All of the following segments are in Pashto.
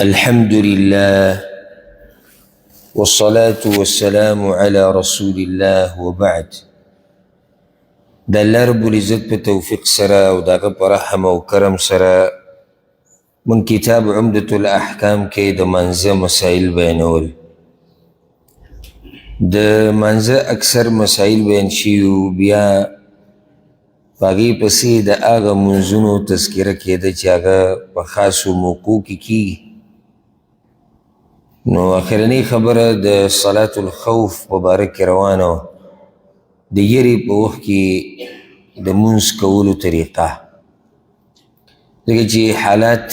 الحمد لله والصلاة والسلام على رسول الله وبعد. دا الله رب العزت په توفیق سره او داغه په رحم او کرم سره من کتاب عمدة الاحکام کې د منځه مسائل بیانول. د منځه اکثر مسائل بیان شیو، بیا پاگی پسی د آغا منځونو تذکره کېده چې هغه په خاصو موقعو کې کیږي. نو اخرنی خبره د صلاة الخوف په باره کې روانه وه، د یرې په وخت کې د مونځ کولو طریقه. ځکه چې حالات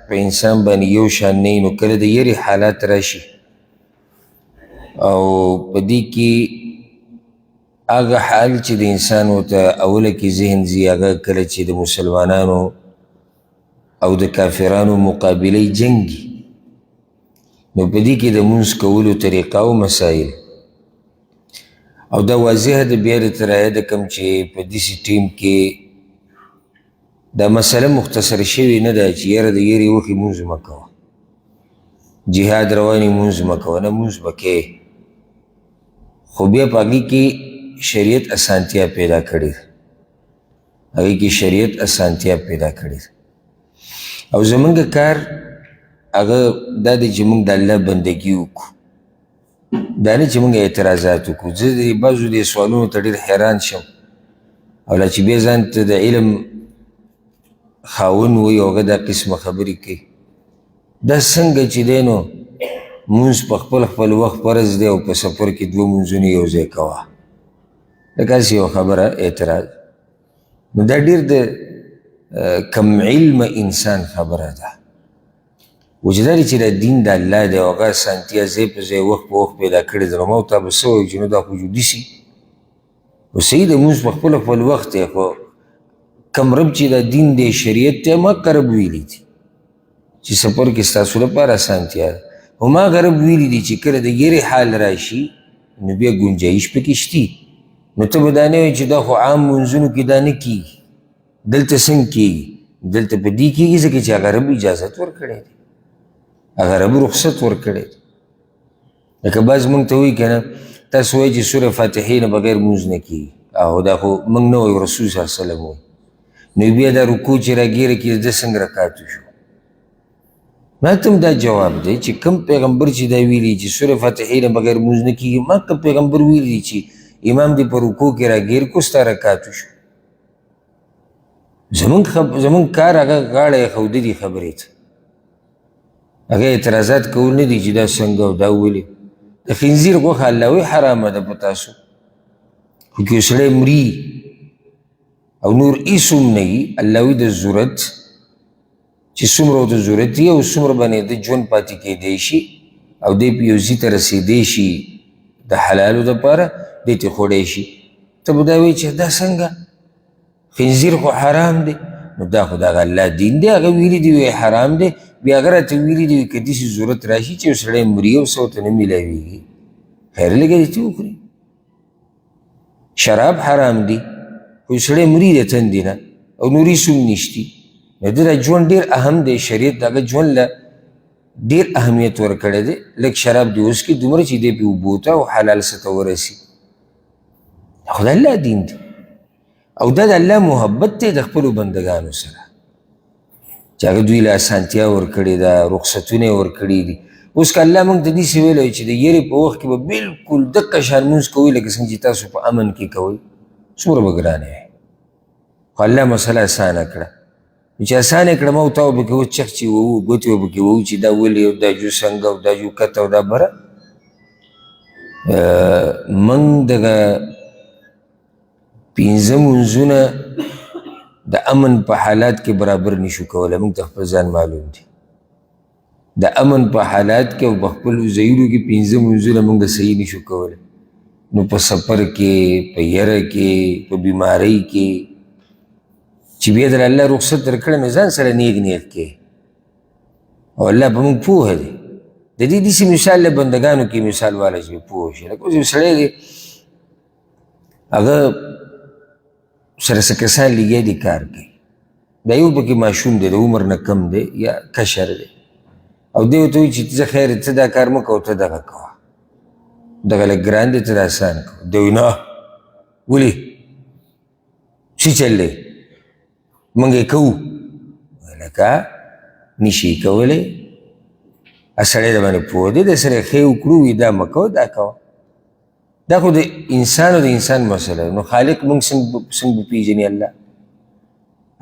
په انسان باندې یو شان نه وي، نو کله د یرې حالات راشي او په دې کې هغه حال چې د انسان ورته اوله کې ذهن ځي، هغه کله چې د مسلمانانو او د کافرانو مقابله جنګ وي، نو په دې کې د مونځ کولو طریقه او مسایل. او دا واضحه ده بیا درته رایاده کړم چې په داسې ټیم کې دا مسله مختصر شوې نه ده چې یاره د یرې وخې مونځ مه کوه، جهاد رواني مونځ مه کوه، نه مونځ به کوې، خو بیا په هغې کې شریعت اسانتیا پیدا کړې ده، هغې کې شریعت اسانتیا پیدا کړې ده. او زمونږ کار هغه دا دی چې موږ د الله بندګي وکړو، دا نه چې موږ اعتراضات وکړو. زه د بعضو دې سوالونو ته ډېر حیران شم، او لا چې بیا ځان ته د علم خاوند وي او هغه دا قسمه خبرې کوي، دا څنګه چې دی نو مونځ په خپل وخت فرض دی او په سفر کې دوه مونځونه یو ځای کوه، لکه هسې یو خبره اعتراض. نو دا ډېر د کم علم انسان خبره ده. وجه دا دی چې دا دین د الله دی او هغه اسانتیا ځای په ځای وخت په وخت پیدا کړې ده. نو ما ورته به څه وایو چې نو دا خو جدي سي، خو صحیح د مونځ په خپل وخت دی، خو کم رب چې دا دین دی شریعت دی ما قرب ویلی دي چې سفر کې ستاسو لپاره اسانتیا ده، خو ما غرب ویلی دي چې کله د یرې حال راشي نو بیا ګنجایش پکې شتي. نو ته به دا نه وایې چې دا خو عام مونځونو کې دا نه کېږي، دلته څنګه کېږي؟ دلته په دې کېږي ځکه چې هغه رب اجازت ورکړی دی، هغه رب رخصت ورکړی دی. لکه بعض موږ ته وایي که نه تاسو وایي چې سوره فاتحې نه بغیر مونځ نه کېږي، او دا خو موږ نه وایو، رسول صلی الله علیه وسلم وایي. نو بیا دا رکوع چې راګیره کېږي د څنګه رکعاتو شو؟ ما ته هم دا جواب دی چې کوم پیغمبر چې دا ویلي چې سوره فاتحې نه بغیر مونځ نه کېږي، ما کوم پیغمبر ویلي چې امام دې په رکوع کې راګیر کو ستا رکعاتو شو؟ زمونږ کار هغه غاړه ایښودلي دي خبرې ته، هغه اعتراضات کول نه دي چې دا څنګه او دا ولې. د خنزیر غوښه الله وایي حرامه ده په تاسو، خو که یو سړی مري او نور هېڅ هم نه وي، الله وایي د ضرورت چې څومره ورته ضرورت وي او څومره باندې د ژوند پاتې کېدی شي او دی په یو ځي ته رسېدی شي د حلالو دپاره، دی ته خوړی شي. ته به دا وایي چې دا څنګه خنزیر خو حرام دی؟ نو دا خو د هغه الله دین دی، هغه ویلي دی وایي حرام دی، بیا هغه راته ویلي دی که داسې ضرورت راشي چې یو سړی مري او څه ورته نه میلاویږي، خیر لږه دې ته وخوري. شراب حرام دی، خو یو سړی مري د تندې نه او نور هېڅ هم نشتي، نو د دا ژوند ډېر اهم دی، شریعت د هغه ژوند له ډېر اهمیت ورکړی دی. لږ شراب دې وڅکي دومره چې دی پې اوبو ته او حلال څه ته ورسي، خو د الله دین دی او دا د الله محبت دی د خپلو بندګانو سره چې هغه دوی له اسانتیا ورکړې ده، رخصتونه یې ورکړي دي. اوس که الله موږ ته داسې ویلی چې د یرې په وخت کې به بلکل دقه شان مونځ کوئ لکه څنګه چې تاسو په امن کې کوئ، څومره به ګرانه وي. خو الله مسله اسانه کړه، چې اسانه یې کړه ما ورته به کې اوس چغ چې ووو ګوتې به پکې ووو چې دا ولې او دا جو څنګه او دا جو کته او دا بره. موږ دغه پنځه مونځونه د امن په حالات کې برابر نشو کولی، موږ ته خپل ځان معلوم دی. د امن په حالات کې او په خپلو ځایونو کې پنځه مونځونه موږ صحیح نشو کولی، نو په سفر کې، په یره کې، په بیمارۍ کې چې بیا در الله رخصت درکړی نو ځان سره نیغ کې، او الله په موږ پوهه دی. د دې داسې مثال له بندګانو کې مثال والی چې پوه شي، لکه اوس یو سړی دی هغه سره څه کسان لګیا دي کار کوي، دا یو پکې ماشوم دی د عمر نه کم دی یا کشر دی، او دی ورته وایي چې زه خیر ته دا کار مه کوه ته دغه کوه دغه لږ ګران دی ته دا اسان کوه دی وایي نه ولې څه چل دی موږ یې کوو لکه نشي کولی سړی د باندې پوه دی د سره ښې وکړو وي دا مه کوه دا کوه دا خو د انسان او د انسان مسله نو خالق موږ څنګه وپېژني الله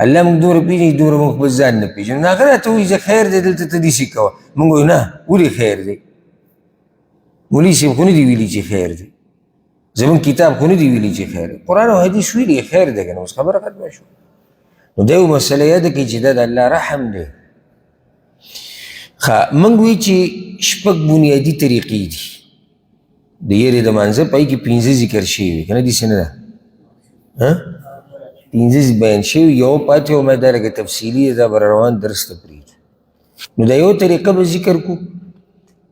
الله موږ دومره پېژني دومره موږ خپل ځان نه پېژنو نو هغه راته وایي چې خیر دی دلته ته داسې کوه موږ وایو نه ولې خیر دی مولوي صاحب خو نه دي ویلي چې خیر دی زموږ کتاب خو نه دي ویلي چې خیر دی قرآن او حدیث ویلي خیر دی که نه اوس خبره ختمه شوه نو دا یو مسله یاده کړئ چې دا د الله رحم دی موږ وایي چې شپږ بنیادي طریقې دي د یېرې د مانځه پای کې 5 ذکر شوي وي که نه داسې نه ده 5 بیان شوي یو پاتې ومه دا لږه تفصیلي دا به روان درس ته پرېږدو نو دا یو طریقه به ذکر کړو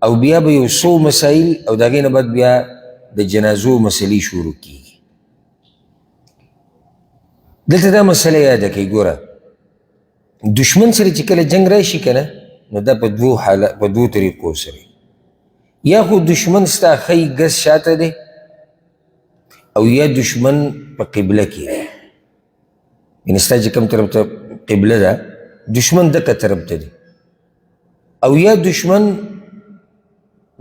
او بیا به یو څو مسایل او د هغې نه بعد بیا د جنازو مسلې شروع کېږي دلته دا مسله یاده کړئ ګوره دشمن سره چې کله جنګ راشي که نه نو دا په دوو طریقو سره یا خو دشمن ستا ښی ګز شاته دی او یا دشمن په قبله کې دی یعنې ستا چې کوم طرف ته قبله ده دشمن دکه طرف ته دی او یا دشمن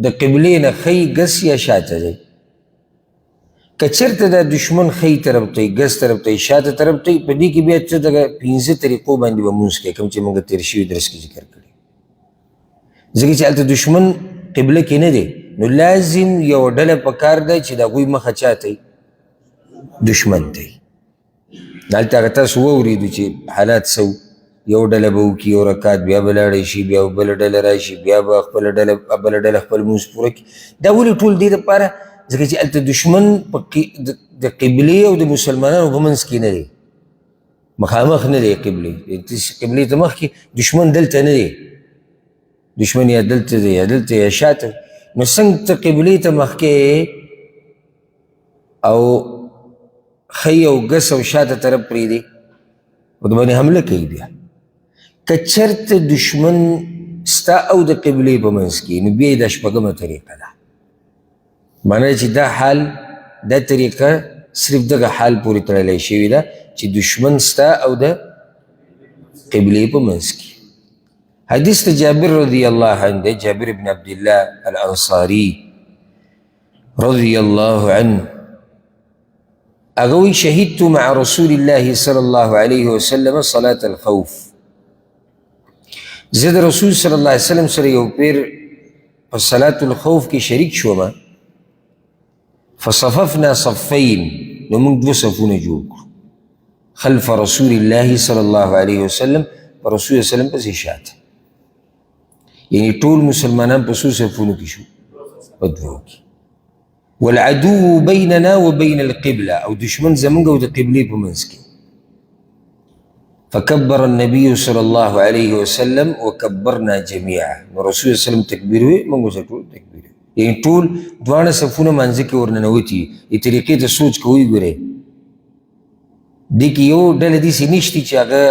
د قبلې نه ښی ګز یا شاته دی که چېرته دا دشمن ښی طرف ته ګز طرف ته شاته طرف ته په دې کې بیا ته دغه 5 طریقو باندې به مونځ کوې کوم چې موږ تېر شوي درس کې ذکر کړي ځکه چې هلته دشمن قبله کې نه دی نو لازم یو ډله پکار ده چې د هغوی مخه چا ته دشمن ته هلته هغه تاسو واورېدو چې حالات څه یو ډله به وکړي یو رکات بیا به لاړی شي بیا بله ډله راشي بیا به بله ډله خپل لمونځ پوره کړي دا ولې ټول دې دپاره ځکه چې هلته دشمن د قبلې او د مسلمانانو په منځ کې نه دی مخامخ نه دی قبلې قبلې ته مخکې دشمن دلته نه دی دشمن یا دلته دی یا دلته یا شاته نو څنګه ته قبلې ته مخکې او ښی او ګس او شاته طرف پرېږدې او د باندې حمله کوي بیا که چېرته دشمن ستا او د قبلې په منځ کې نو بیا یې دا شپږمه طریقه ده معنی چې دا حال دا طریقه صرف دغه حال پورې تړلی شوې ده چې دشمن ستا او د قبلې په منځ کې حدیث ته جابر رضی الله عنه دی جابر بن عبدالله الانصاري رضی الله عنه هغه وایي شهدت مع رسول الله صلی الله علیه وسلم صلاة الخوف زه د رسول صلی الله علیه وسلم سره یو پیر په صلاة الخوف کې شریک شومه فصففنا صفين نو موږ دوه صفونه جوړ کړو خلف رسول الله صلی الله علیه وسلم په رسول الله وسلم پسې شاته یعنی ټول مسلمانان په څو صفونو کې شو په دوو کې والعدو بیننا وبین القبله او دشمن زموږ او د قبلې په منځ کې فكبر النبي صلى الله عليه وسلم وكبرنا جميعا نو رسول الله وسلم تکبیر وی موږ ورسره ټول تکبیر یعنی ټول دواړه صفونه منځ کې ورننوتي دې طریقې ته سوچ کوئ ګورئ دې کې یو ډله داسې نشته چې هغه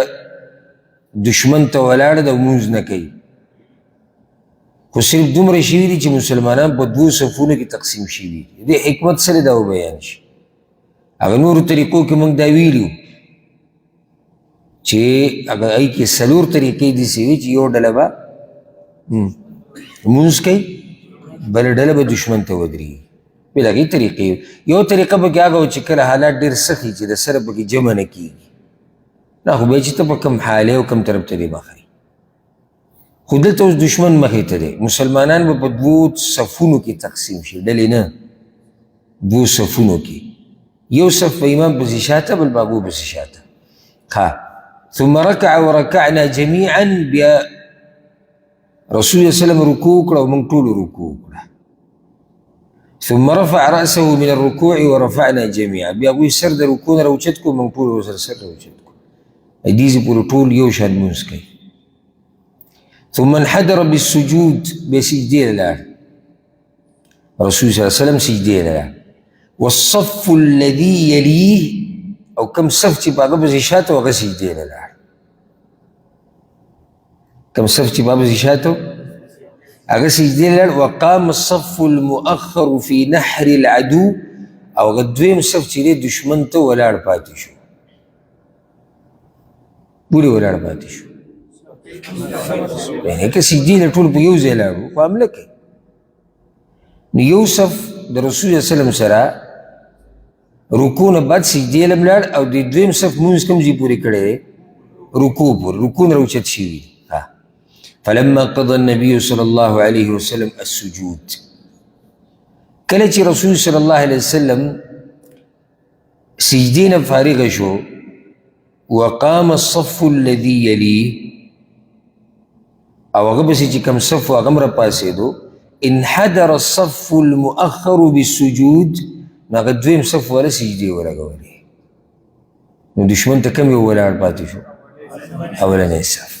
دشمن ته ولاړه ده او لمونځ نه کوي خو صرف دومره شوي دي چې مسلمانان په دوو صفونو کې تقسیم شوي دي دې حکمت سره دا وبیان شي هغه نورو طریقو کې موږ دا ویلي چې هغه هغې کې 4 طریقې داسې وي چې یو ډله به لمونځ کوي بله ډله به دشمن ته ودرېږي بل هغې طریقې یو طریقه پکې هغه و چې کله حالات ډېر سخت وي چې د سره پکې جمع نه کېږي نه خو بیا چې ته په کوم حالې او کوم طرف ته دې مخه خو دلته اوس دشمن مخې ته دی مسلمانان به په 2 صفونو کې تقسیم شي ډلې نه 2 صفونو کې یو صف په امام پسې شاته بل به هغو پسې شاته ثم ركع وركعنا جميعا بیا رسول الله وسلم رکوع کړه او موږ ټولو رکوع کړه ثم رفع رأسه من الركوع ورفعنا جميعا بیا هغوی سر د رکوع نه راوچت کړو موږ ټول ورسره سر راوچت کړو دې پورې ټول یو شان لمونځ کوي ثم انحدر بالسجود بسجدين له رسول صلى الله عليه وسلم سجدين له والصف الذي يليه او كم صف چې باغه بزیشاته وغه سجدين له كم صف چې باغه بزیشاته هغه سجدې لاړ. وقام الصف المؤخر في نحر العدو، او هغه دویم صف چې دی دشمن ته ولاړ پاتې شو، پورې ولاړ پاتې شو. یعنې که سجدې له ټول په یو ځای لاړو خو حمله کوي. نو یو صف د رسول صلی الله علیه وسلم سره رکوع نه بعد سجدې له لاړ، او د دویم صف مونځ کوم ځای پورې کړی دی؟ رکوع پورې. رکوع نه راوچت شوي. فلما قضى النبي صلى الله عليه وسلم السجود، کله چې رسول صلی الله علیه وسلم سجدې نه فارغ شو، وقام الصف الذي يليه، او هغه پسې چې کوم صف و هغه هم راپاڅېدو، انحدر الصف المؤخر بالسجود، نو هغه دویم صف والا سجدې ولګولې. نو دشمن ته کوم یو ولاړ پاتې شو؟ اولنی صف.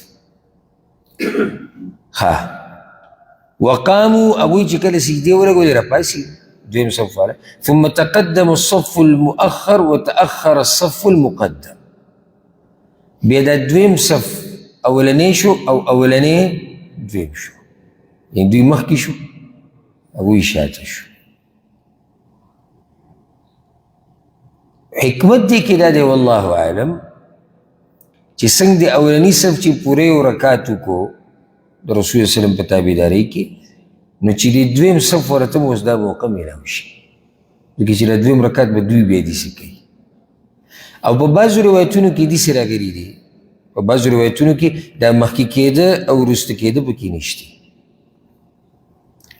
ها وقاموا، ابوی چې کله سجدې ولګولې راپاسي دویم صف والا. ثم تقدم الصف المؤخر وتأخر الصف المقدم، بیا دا دویم صف اولنی شو او اولنی دویم شو، یعنی دوی مخکې شو ابوی شاته شو. حکمت دی کې دا دی والله اعلم چې څنګه د اولني صف چې پوره یو رکعت وکړو د رسول صلی الله علیه وسلم په تابعدارۍ کې، نو چې د دویم صف ورته هم اوس دا موقع میلاو شي، ځکه چې د دویم رکعت به دوی بیا داسې کوي. او په بعضو روایتونو کې داسې راغلي دي، په بعضو روایتونو کې دا مخکې کېده او وروسته کېده پکې نشته.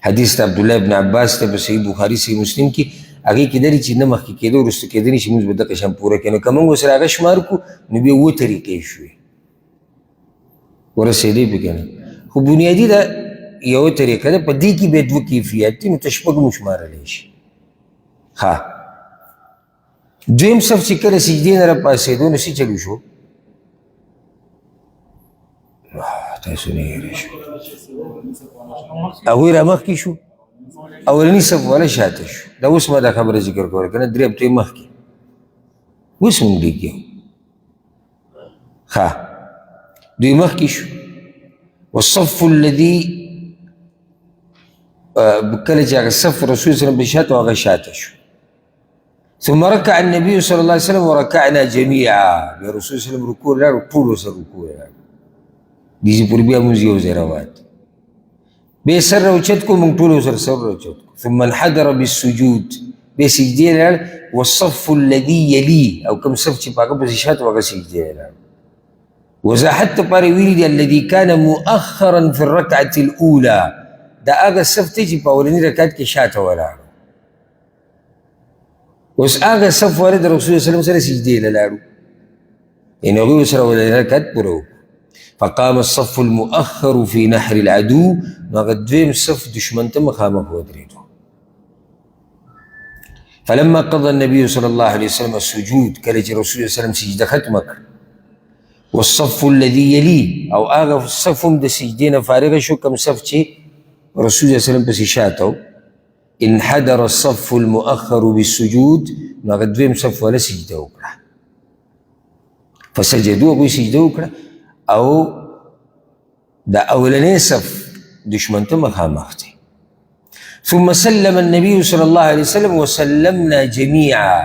حدیث د عبدالله ابن عباس ته په صحیح بخاري صحیح مسلم کې هغې کې دا چې نه مخکې کېده وروسته کېده نشي، مونځ به دغه شان پوره کړي. نو که موږ ورسره هغه شمار کړو نو بیا اووه طریقې شوې، ورسېدی پکې نه. خو بنیادي دا یوه طریقه ده، په دې کې بیا دوه کیفیت دي، نو ته شپږ هم وشمارلی شي. ها دویم صف چې کله سجدې نه راپاڅېدو نو څه چلو شو؟ تاسو نه هېره شو، هغوی را مخکې شو، اولني صف والا شاته شو. دا اوس ما دا خبره ذکر کوله که نه، درې هفتې مخکې. اوس مونږ دې کې ښه دوی مخکې شو. والصف الذي کله چې هغه صف رسول صلی الله علیه وسلم په شاته هغه شاته شو. ثم ركع النبي صلى الله عليه وسلم وركعنا جميعا، بیا رسول صلی الله علیه وسلم رکوع لاړو، ټول ورسره رکوع لاړو، دیزې پورې بیا مونځ یو ځای روات. بیا سر راوچت کو، مونږ ټول ورسره سر راوچت کو. ثم انحدر بالسجود، بیا سجدې لاړ. والصف الذي يليه، او کوم صف چې په هغه پسې شاته هغه سجدې لاړ. وضاحت لپاره ویلي دي الذي كان مؤخرا في الركعة الأولى، دا هغه صف دی چې په اولني رکعت کې شاته ولاړ. اوس هغه صف والا د رسول صلی الله علیه وسلم سره سجدې له لاړو، یعنې هغوی ورسره اولني رکعت پوره وکړو. فقام الصف المؤخر في نحر العدو، نو هغه دویم صف دشمن ته مخامخ ودرېدو. فلما قضى النبي صلى الله عليه وسلم السجود، کله چې رسول الله صلی الله علیه وسلم سجده ختمه کړ. والصف الذي يليه، او هغه صف هم د سجدې نه فارغه شو کوم صف چې رسول الله صلی الله علیه وسلم پسې شاته و. انحدر الصف المؤخر بالسجود، نو هغه دویم صف والا سجده وکړه. فسجدو، هغوی سجده وکړه، او د اولنی صف دشمن ته مخامخ دی. ثم سلم النبي صلى الله عليه وسلم وسلمنا جميعا،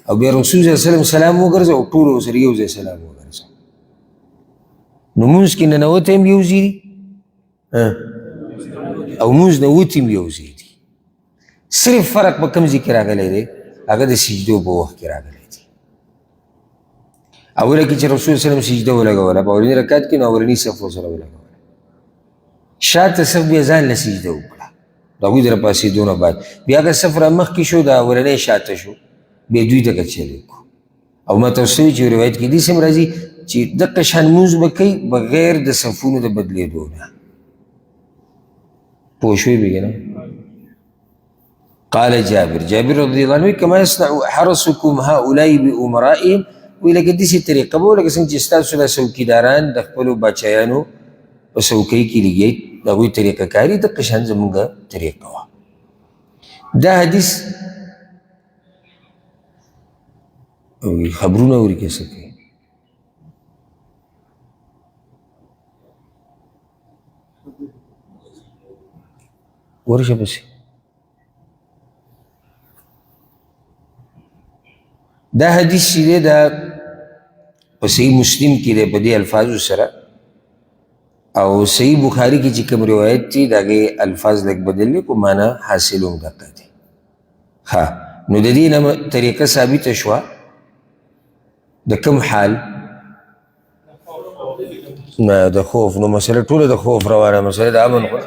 او بیا رسول صلی الله علیه وسلم سلام وګرځه او ټول ورسره یو ځای سلام وګرځه. نو مونځ کې ننوتی هم یو ځای دي او مونځ نه وتي هم یو ځای دي، صرف فرق په کوم ځای کې راغلی دی؟ هغه د سجدو په وخت کې راغلی دی. اوله کې چې رسول صلی الله علیه وسلم سجده ولګوله په اولني رکعت کې، نو اولني صف ورسره ولګوله. شاته صف بیا ځان له سجده وکړه د هغوی د راپاڅېدو نه بعد. بیا هغه صف را مخکې شو، د اولنی شاته شو، بیا دوی دغه چل وکړو. او ما ته وسوي چې روایت کې داسې هم راځي چې دغه شان مونځ به کوي بغیر د صفونو د بدلېدو نه. پوه شوې بېګې نه؟ قال جابر رضي الله عنه كما يصنع حرسكم هؤلاء بأمرائهم، وی لکه داسې طریقه به لکه څنګه چې ستاسو دا څوکیداران د خپلو بچیانو په څوکۍ کې لګي د هغوی طریقه کاري، دغه شان زموږ طریقه وه. دا حدیث خبرونه اوري که څه کوي. ورشه پسې دا حدیث چې دی دا په صحیح مسلم کې دی په دې الفاظو سره او صحیح بخاري کې چې کوم روایت دي د هغې الفاظ لږ بدل دي خو معنا حاصل هم دقه دی ها نو د دې نه طریقه ثابته شوه د کوم حال نه د خوف نو مسله ټوله د خوف روانه مسله د امن خو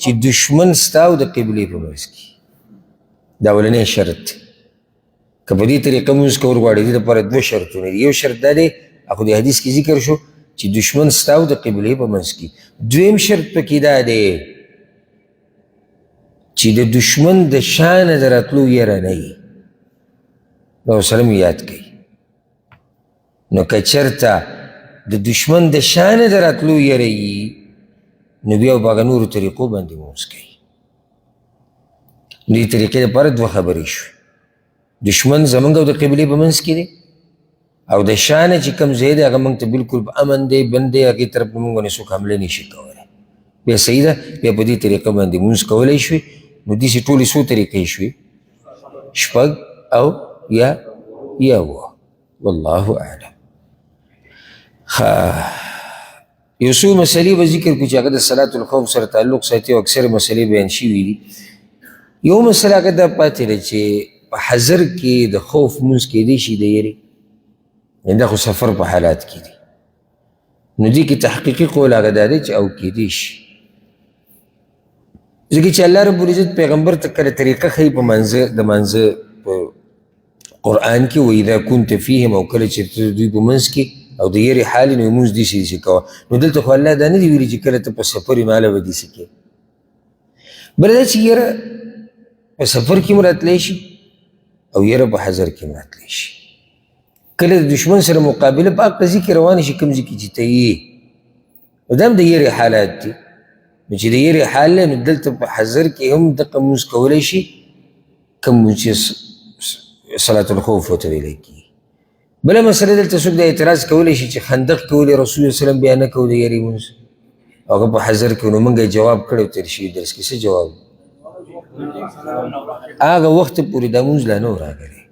چې دشمن ستا او د قبلې په منځ کې دا اولنی شرط دی که په دې طریقه مونځ کول غواړي دې دپاره دوه شرطونه دي یو شرط دا دی خو د حدیث کې ذکر شو چې دشمن ستا او د قبلې په منځ کې دویم شرط پکې دا دی چې د دشمن د شانه د راتلو یره نه وي نبي وسلم یاد کوي نو که چېرته د دشمن د شانه د راتلو یره وي نو بیا په هغه نورو طریقو باندې مونځ کوي دې طریقې لپاره دوه خبرې شوې دشمن زمونږ او د قبلې په منځ کې دی او د شانه چې کوم ځای دی هغه موږ ته بلکل په امن دی بند دی هغې طرف نه موږ باندې څوک حمله نشي کولی بیا صحیح ده بیا په دې طریقه باندې مونځ کولی شوې نو داسې ټولې څو طریقې شوې شپږ او یا اووه والله اعلم یو څو مسلې به ذکر کړو چې هغه د صلات الخوف سره تعلق ساتي او اکثر مسلې بیان شوي دي یو مسله هغه دا پاتې ده چې په حضر کې د خوف مونځ کېدی شي د یرې دا خو سفر په حالات کې دي نو دې کې تحقیقي قول هغه دا دی چې او کېدی شي ځکه چې الله رب العزت پیغمبر ته کله طریقه ښیي په د مانځه په قرآن کې واذا كنت فیهم او کله چې دوی په منځ کې او د یرې حال نو مونځ داسې کوه نو دلته خو الله دا نه دي ویلي چې کله ته په سفر یې ماله به داسې کوې بله دا چې یره په سفر کې هم راتلی شي او یره په حضر کې هم راتلی شي کله د دشمن سره مقابله په هغه ځای کې روانې شي کوم ځای کې چې ته یې نو دا هم د یرې حالات دي نو چې د یرې حال دی نو دلته په حضر کې هم دقه مونځ کولی شي کوم مونځ چې صلات الخوف ورته ویلی کېږي بله مسله دلته څوک دا اعتراض کولی شي چې خندق کې ولې رسول وسلم بیا نه کوو د یرې مونځ هغه په حضر کې نو موږ یې جواب کړی تېر شوي درس کې څه جواب هغه وخت پورې دا مونځ لا نه و راغلی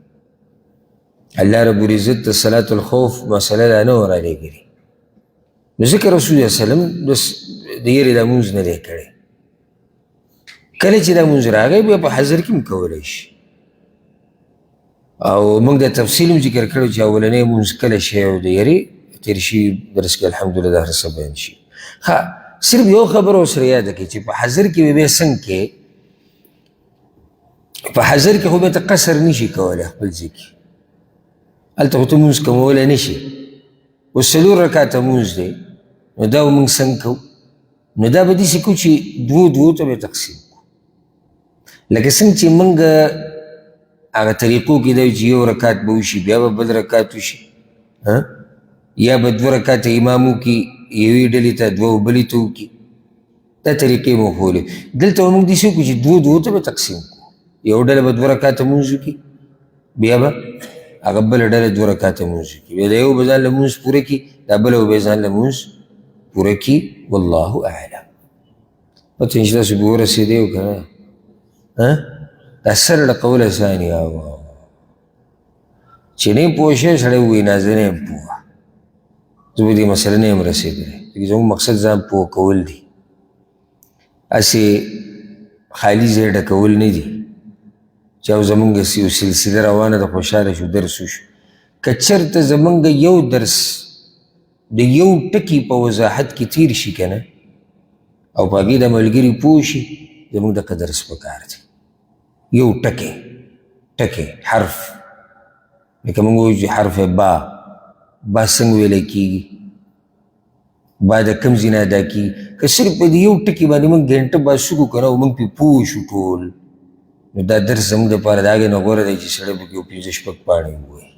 الله رب العزت د صلات الخوف مسله لا نه و رالیږلې نو ځکه رسول الله وسلم د یرې دا مونځ نه دی کړی کله چې دا مونځ راغی بیا په حضر کې هم کولی شي او موږ د تفصیل هم ذکر کړی چې اولنی مونځ کله شی او د یرې تېر شي درس کې الحمدلله دا هر څه بیان شي صرف یو خبره ورسره یاده کړئ چې په حضر کې به بیا څنګه کې په حضر کې خو به ته قصر نشي کولی خپل ځای کې هلته خو ته مونځ کولی نه شي اوس څلور رکاته مونځ دی نو دا به موږ څنګه کوو نو دا به داسې کوو چې دوو ته به تقسیم کړو لکه څنګه چې موږ هغه طریقو کې دی چې یو رکات به وشي بیا به بل رکات وشي یا به دوه رکاته امام وکړي یوې ډلې ته دوه بلې ته وکړي دا طریقې مو ښولې دلته به موږ داسې وکړو چې دوو ته به تقسیم کړو یو ډله به دوه رکاته مونځ وکړي بیا به هغه بله ډله دوه رکاته مونځ وکړي بیا د یو به ځان له مونځ پوره کړي دا بله به ځان له مونځ پوره کړي والله اعلم پته چې تاسو به ورسېدی او که نه دا سر ډکول اساني چې نه پوه شوی سړی ووایي نه زه نه یم پوه زه به دې مسله نه یم رسېدلی ځکه زموږ مقصد ځان پوه کول دي هسې خالي ځای ډکول نه دي چې او زمونږ یو سلسله روانه ده خوشحاله شو درس وشو که چېرته زمونږ یو درس د یو ټکي په وضاحت کې تیر شي که نه او په هغې د ملګري پوه شي زمونږ دغه درس پکار دی یو ټکی حرف لکه موږ وایو چې حرف با څنګه ویلی کېږي با د کوم ځای نه ادا کېږي که صرف په دې یو ټکي باندې موږ ګنټه بس وکړو که نه او موږ پرې پوه شو ټول نو دا درس زموږ دپاره د هغې نه غوره دی چې سړی پکې یو پنځه شپږ پاڼې ووایي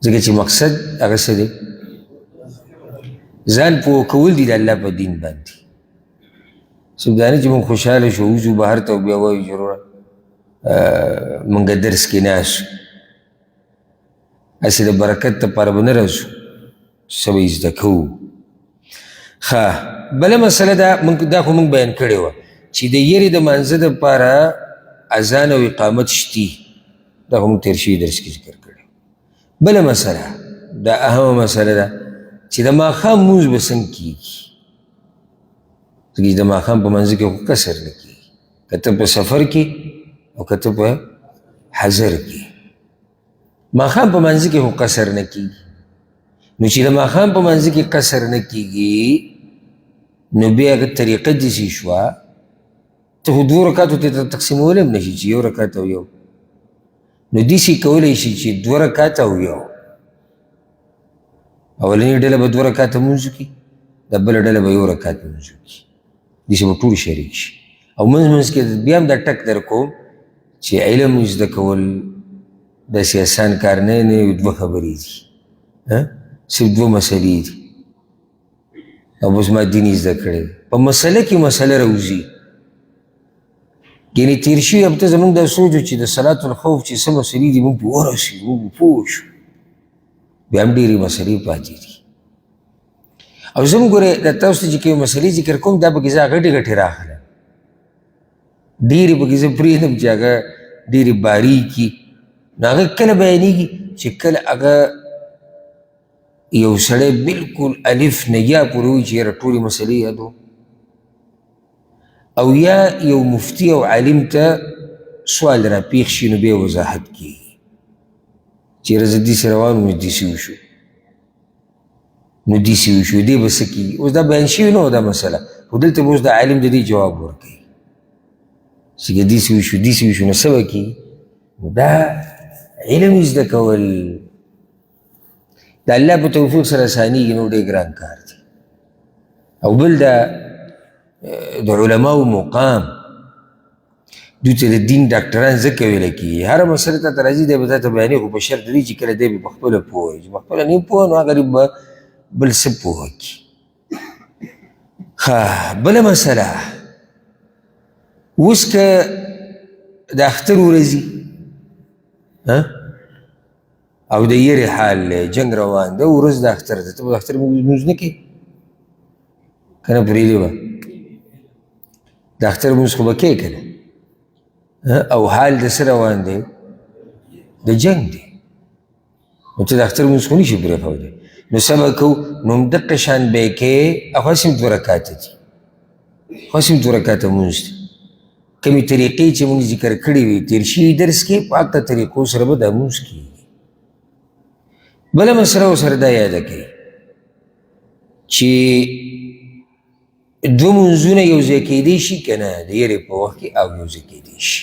ځکه چې مقصد هغه څه دی ځان پوه کول دي د الله په دین باندې څوک دا نه چې موږ خوشحاله شو وځو بهر ته او بیا وایو چې وروره موږ درس کې ناست هسې د برکت دپاره به نه راځو څه به یې زده کوو ښه بله مسله دا خو موږ بیان کړې وه چې د یرې د مانځه دپاره اذان او اقامت شتي دا خو موږ تېر شوي درس کې ذکر کړی بله مسله دا اهمه مسله ده چې د ماښام لمونځ به څنګه کېږي ځکه چې د ماښام په منځ کې خو کسر نه کېږي که ته په سفر کې او که ته په حضر کې ماښام په منځ کې خو قصر نه کېږي نو چې د ماښام په منځ کې قصر نه کېږي نو بیا هغه طریقه داسې شوه ته خو دوو رکاتو ته تقسیمولی هم نه شي چې یو رکات او یو نو داسې کولی شي چې دوه رکاته او یو اولنۍ ډله به دوه رکاته لمونځ وکړي دا بله ډله به یو رکات لمونځ وکړي داسې به ټول شریک شي او منځ کې بیا هم دا ټک در کوم چې علم زده کول داسې اسان کار نه یو دوه خبرې دي صرف دوه مسلې دي او بس ما دین زده کړی په مسله کې مسله راوځي یعنې تېر شوي هفته زموږ دا سوچ و چې د صلات الخوف چې څه مسلې دي موږ پې ورسېږو موږ پې پوه شو بیا هم ډېرې مسلې پاتې دي او زه هم ګورې دا تاسو ته چې کومې مسلې ذکر کوم دا پکې زه غټې غټې راخلم ډېرې پکې زه پرېږدم چې هغه ډېرې باریکي نو هغه کله بیانېږي چې کله هغه یو سړی بلکل الف نه یا پورې وایي چې یاره ټولې مسلې یادو او یا یو مفتی او عالم ته سوال را پیښ شي نو بیا وضاحت کېږي چېرې زه داسې روان وم نو داسې وشو نو داسې وشو دې به څه کېږي اوس دا بیان شوي نه و دا مسله خو دلته به اوس د عالم د دې جواب ورکوي چې که داسې وشو داسې وشو نو څه به کېږي نو دا علم زده کول د الله په توفیق سره اسانېږي نو ډېر ګران کار دی او بل دا د علماو مقام دوی ته د دین ډاکټران ځکه ویله کېږي هره مسله ته ته راځي دی به تا ته بیانوي خو په شرط دی چې کله دی به پخپله پوه وي چې پخپله نه پوه نو هغه به بل څه پوه کړي ښه بله مسله اوس که د اختر ورځي او د یرې حال دی جنګ روان ده ورځ د اختر ده ته به د اختر لمونځ نه کوې که نه پرېږدې به د اختر لمونځ خو به کوې که نه او حال د څه روان دی د جنګ دی نو ته د اختر لمونځ خو نشي پرېښودی نو څه به کوو نو همدقه شان به یې کوې خو هسې هم دوه رکاته دي خو هسې هم دوه رکاته لمونځ دی کمې طریقې چې موږ ذکر کړي وي تېر شوي درس کې په هغه طریقو سره به دا لمونځ کېږي بله مسله ورسره دا یاده کوي چې دوه لمونځونه یو ځای کېدی شي که نه د یرې په وخت کې او یو ځای کېدی شي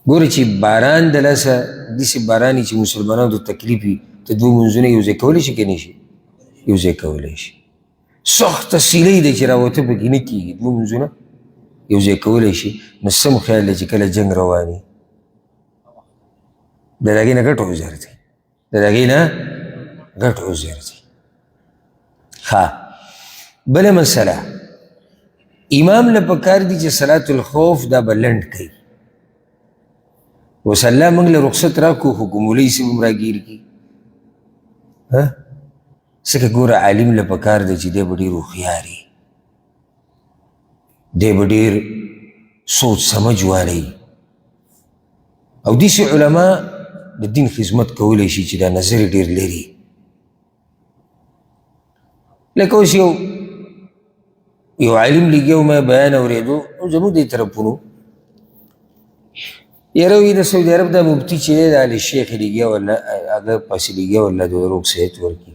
ګوره چې باران د لاسه داسې باران چې مسلمانانو ته تکلیف وي ته دوه لمونځونه یو ځای کولی شي که نه شي یو ځای کولی شي سخته سیلۍ ده چې راوته پکې نه کېږي دوه لمونځونه یو ځای کولی شي نو سم خیال دی چې کله جنګ روان وي د هغې نه ګټ عذر دی د هغې نه ګټ عذر دی ښه بله مسله امام له پکار دي چې صلات الخوف دا به لنډ کوي اوس الله موږ له رخصت راکړو خو که مولوي صاحب هم راګیر کړي ځکه ګوره عالم له پکار دی چې دی به ډېر هوښیار وي دی به ډېر سوچ سمج والی او داسې علما د دین خدمت کولی شي چې دا نظر یې ډېر لري لکه اوس یو عالم لګیا و ما بیان اورېدو او زموږ دې طرفونو یاره وایي د سعودي عرب دا مفتي چې دی د علي شیخ یې لګیا والله هغه پسې لګیا والله د روغ صحت ورکړي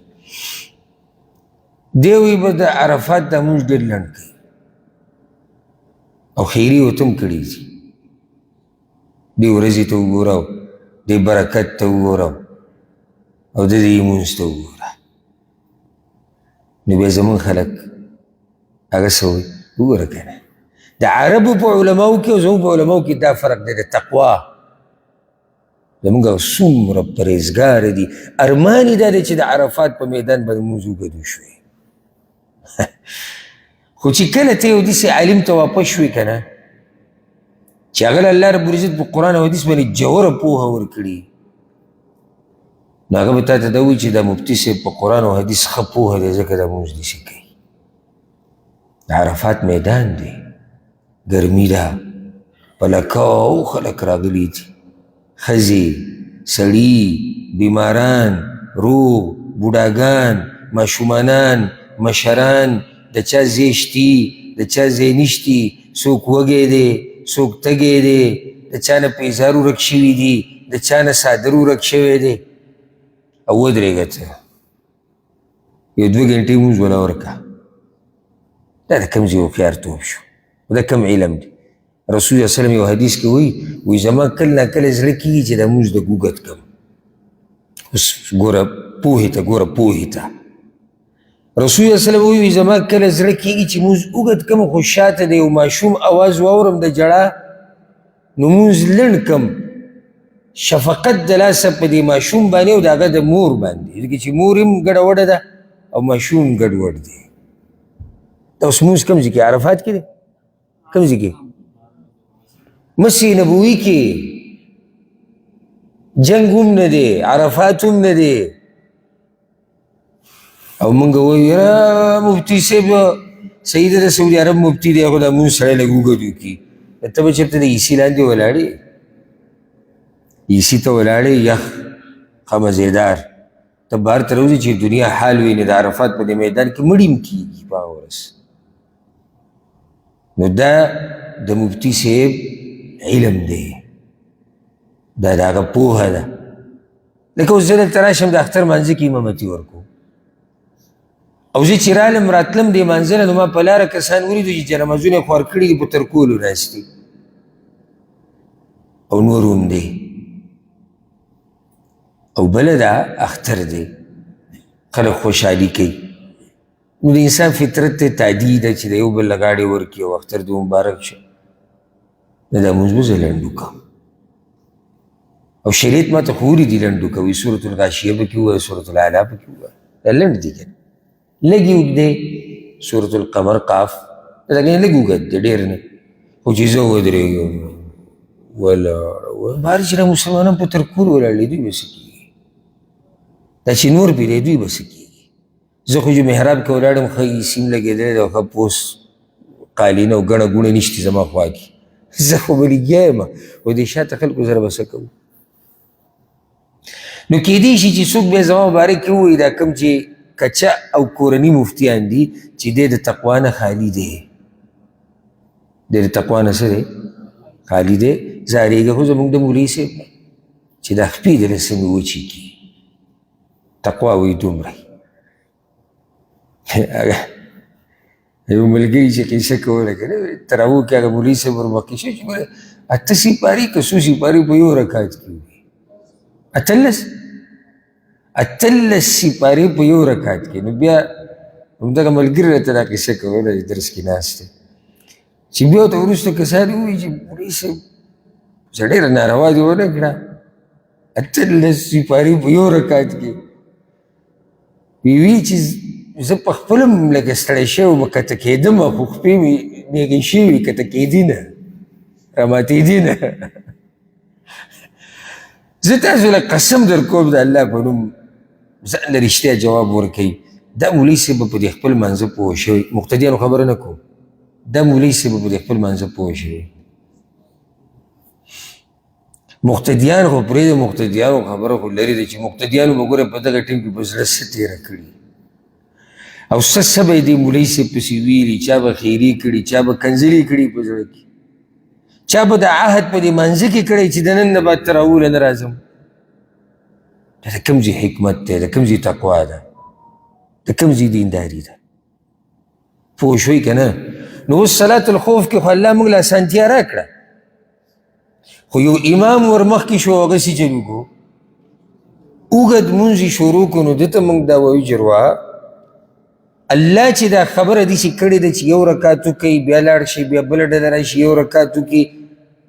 دی وایي به د عرفات دا لمونځ ډېر لنډ کوي او خیري ورته هم کړي دي دې ورځې ته وګوره دې برکت ته وګوره او د دې لمونځ ته وګوره نو بیا زموږ خلک هغه څه وایي وګوره که نه د عربو په علماو کې او زموږ په علماو کې دا فرق دی د تقوا زموږ څومره پرهیزګاره دي ارمان یې دا دی چې د عرفات په میدان باندې لمونځ وګدو شوی خو چې کله ته یو داسې عالم ته واپس شوې که نه چې هغه له الله رب العزت په قرآن او حدیث باندې جوره پوهه ورکړي نو هغه به تا ته دا وایي چې دا مفتي صاحب په قرآن او حدیث ښه پوهه دی ځکه دا لمونځ داسې کوي د عرفات میدان دی، ګرمي ده، په لکاو خلک راغلي دي، ښځې، سړي، بیماران، روغ، بوډاګان، ماشومانان، مشران، د چا ځای شتي، د چا ځای نشتي، څوک وږی دی، څوک تږی دی، د چا نه پیزار ورک شوي دي، د چا نه څادر ورک شوی دی. او ودرېږه ته یو 2 ګنټې لمونځ وله ورکړه. دا د کوم ځای هوښیارتوب شو؟ دا کوم علم دی؟ رسول الله وسلم یو حدیث کې وایي زما کله نا کله زړه کېږي چې دا لمونځ د ګوګت کړم. اوس ګوره پوهې ته، ګوره پوهې ته. رسول الله وسلم وایي زما کله زړه کېږي چې لمونځ اوږد کړم، خو شاته د یو ماشوم اواز واورم د ژړا، نو لمونځ لنډ کړم، شفقت د لاسه په دې ماشوم باندې او د هغه د مور باندې، ځکه چې مور هم ګډوډه ده او ماشوم ګډوډ دی. دا اوس لمونځ کوم ځای کې؟ عرفات کې دی؟ کوم ځای کې؟ مسجد نبوي کې. جنګ هم نه دی، عرفات هم نه دی. او موږ وایو یاره مفتي صاحب صحیح ده د سعودي عرب مفتي دی، خو دا لمونځ سړی لږ اوږد وکړي. ته به چېرته د ایسي لاندې ولاړې، ایسي ته ولاړې، یخ ښه مزېدار، ته بهر ته راوځې چې دنیا حال وینې، د عرفات په دې میدان کې مړي هم کېږي په هغه ورځ. نو دا د مفتي صاحب علم دی، دا د هغه پوهه ده. لکه اوس زه دلته راشم د اختر مانځه کې امامتي ورکوم، او زه چې رالم راتلم دې مانځه نه، نو ما په لاره کسان ولیدو چې جنمازونه یې خوار کړي دي، په ترکولو ناست دي او نور هم دی. او بله دا اختر دی، خلک خوشحالي کوي. نو د انسان فطرت ته تعدي ده چې د یو بل له غاړې ورکړي او اختر دې مبارک شه. نو دا لمونځ به زه لنډ وکړم، او شریعت ما ته خو ولیدي لنډ وکوي، سورة الغاشیه پکې ووایه، سورة الاعلی پکې ووایه، دا لنډ دي که نه؟ لږ یې اوږد دی، سورة القمر قاف، دا کنه لږ اوږد دی، ډېر نه. خو چې زه ودرېږم ولاړ، بهر چې دا مسلمانان په ترکول ولاړ دي، دوی به څه کېږي؟ دا چې نور پرې دوی به څه کېږي؟ زه خو چې محراب کې ولاړم، ښه سیم لګېدلی دی او ښه پوس قالین او ګڼه ګوڼه نشتي زما خوا کې، زه خو به لګیا یم، او دې شاته خلکو سره به څه کوو؟ نو کېدی شي چې څوک بیا زما مبارک کې ووایي دا کوم چې کچه او کورني مفتیان دي چې دی د تقوا نه خالي دی، دی د تقوا نه څه دی؟ خالي دی. زارېږه خو زمونږ د مولوي صاحب نه چې دا خپې د رسمې وچې کي، تقوا وایي دومره. یو ملګري چې قیصه کوله که نه، تراو کې هغه مولوي صاحب ورمخکې شو چې 8 سپارې که 100 سپارې په یو رکعت کې وي، 18 سپارې په یو رکعت کې. نو بیا همدغه ملګري راته دا قیصه کوله چې درس کې ناست دی، چې بیا ورته وروسته کسان ووایي چې مولوي صاحب زه ډېره ناروا دې ونه کړه، 18 سپارې په یو رکعت کې. وی چې زه په خپل هم لږ ستړی شوی وم، کته کېدم، خو خپې مې نیغې شوي، کته کېدي نه، راماتېدي نه. زه تاسو له قسم در کوم د الله په نوم ځان له رښتیا جواب ورکوي. دا مولوي صاحب به په دې خپل منځه پوه شوی، مقتدیانو خبره نه کوم، دا مولوي صاحب به په دې خپل منځه پوه شوی. مقتدیان خو پرېږده، مقتدیانو خبره خو لرې ده چې مقتدیانو به ګوره په دغه ټیم کې په زړه څه تېره کړي او څه به یې دې مولوي صاحب پسې ویلي، چا به خیري کړي، چا به کنځلې کړي په زړه کې، چا به د عهد په دې منځه کې کړی چې د نن نه بعد تر اوله نه راځم. دا د کوم ځای حکمت دی؟ د کوم ځای تقوا ده؟ د کوم ځای دینداري ده؟ پوه شوئ که نه؟ نو اوس صلات الخوف کې خو الله موږ له اسانتیا راکړه، خو یو امام ورمخکې شو، هغسې چل وکړو، اوږد لمونځ یې شروع کړو، نو ده ته موږ دا وایو چې روا الله چې دا خبره داسې کړې ده چې یو رکعت وکړئ، بیا لاړ شي، بیا بله ډله راشي یو رکعت وکړي،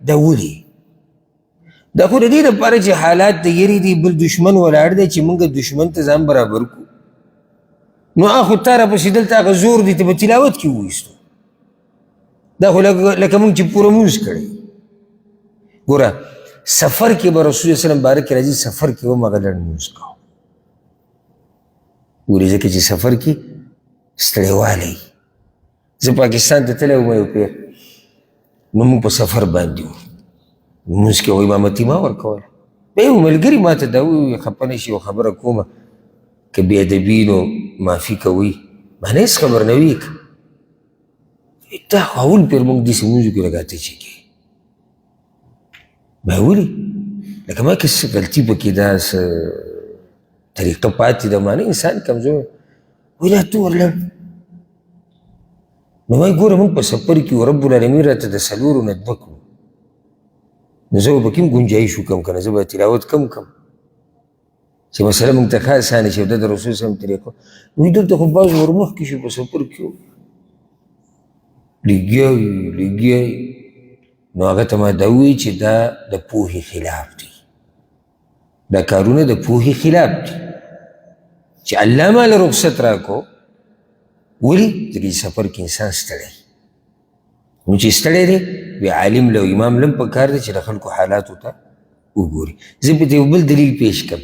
دا ولې؟ دا خو د دې لپاره چې حالات د یرې دي، بل دشمن ولاړ دی چې موږ دشمن ته ځان برابر کړو. نو خو تا راپسې دلته هغه زور دی ته په تلاوت کې وویستو، دا خو لکه موږ چې پوره مونځ کړی. ګوره سفر کې به رسول الله وسلم بارک راځي، سفر کې هم هغه لنډ مونځ کوو. ګورې ځکه چې سفر کې ستړیوالی، زه پاکستان ته تللی وم یو پیر، نو موږ په سفر باندې وو، لمونځ کې و امامتي ما ورکوله. بیا یو ملګري ما ته دا وویل خفه نه شي یو خبره کومه، که بې ادبي نو معافي کوئ. ما نه هېڅ خبر نه وي که دا خو اول پیر موږ داسې لمونځو کې لکه ته چې کوې. ما ولې لکه ما کې څه غلطي پکې دا څه طریقه پاتې ده، ما نه انسان کمزور وایي دا ته ورلړ. نو وایي ګوره موږ په سفر کې و رب العالمین راته د څلورو نه دوه کړو، نو زه به پکې هم ګنجایش وکړم که نه، زه به تلاوت کم کم چې مسله موږ ته ښه اسانه شي. دا د رسول صلی الله علیه وسلم طریقه. وایي دلته خو بعض ورمخکې شو په سفر کې و لګیا وي، نو هغه ته ما دا ووایي چې دا د پوهې خلاف دی، دا کارونه د پوهې خلاف دي چې الله ماله رخصت راکو. ولې ځکه چې سفر کې انسان ستړی، نو چې ستړی دی بیا عالم له امام لم پکار دی چې د خلکو حالاتو ته وګوري. زه په دې یو بل دلیل پیش کړم،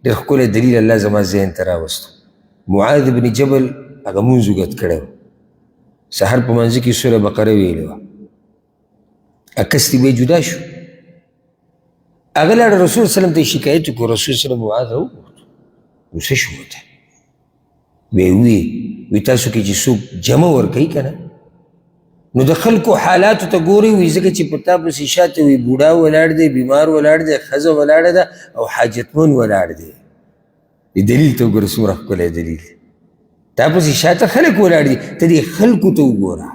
ډېر ښکلی دلیل الله زما ذهن ته راوستو. معاذ بن جبل هغه مونځ اوږد کړی و، سحر په منځه کې سوره بقره ویلې وه، اکستې به جدا شو، هغه لاړه رسول سلم ته شکایت وکړو. رسول سلم معاذ وغوښتو، نو څه شو ورته؟ ویې وی تاسو کې چې څوک جمع ورکوي که نه، نو د خلکو حالاتو ته ګورئ. وایي ځکه چې په تا پسې شاته وي بوډا ولاړ دی، بیمار ولاړ دی، ښځه ولاړه ده او حاجتمن ولاړ دی. دلیل ته وګوره څومره ښکلی دلیل. تا پسې شاته خلک ولاړ دي، ته دې خلکو ته وګوره.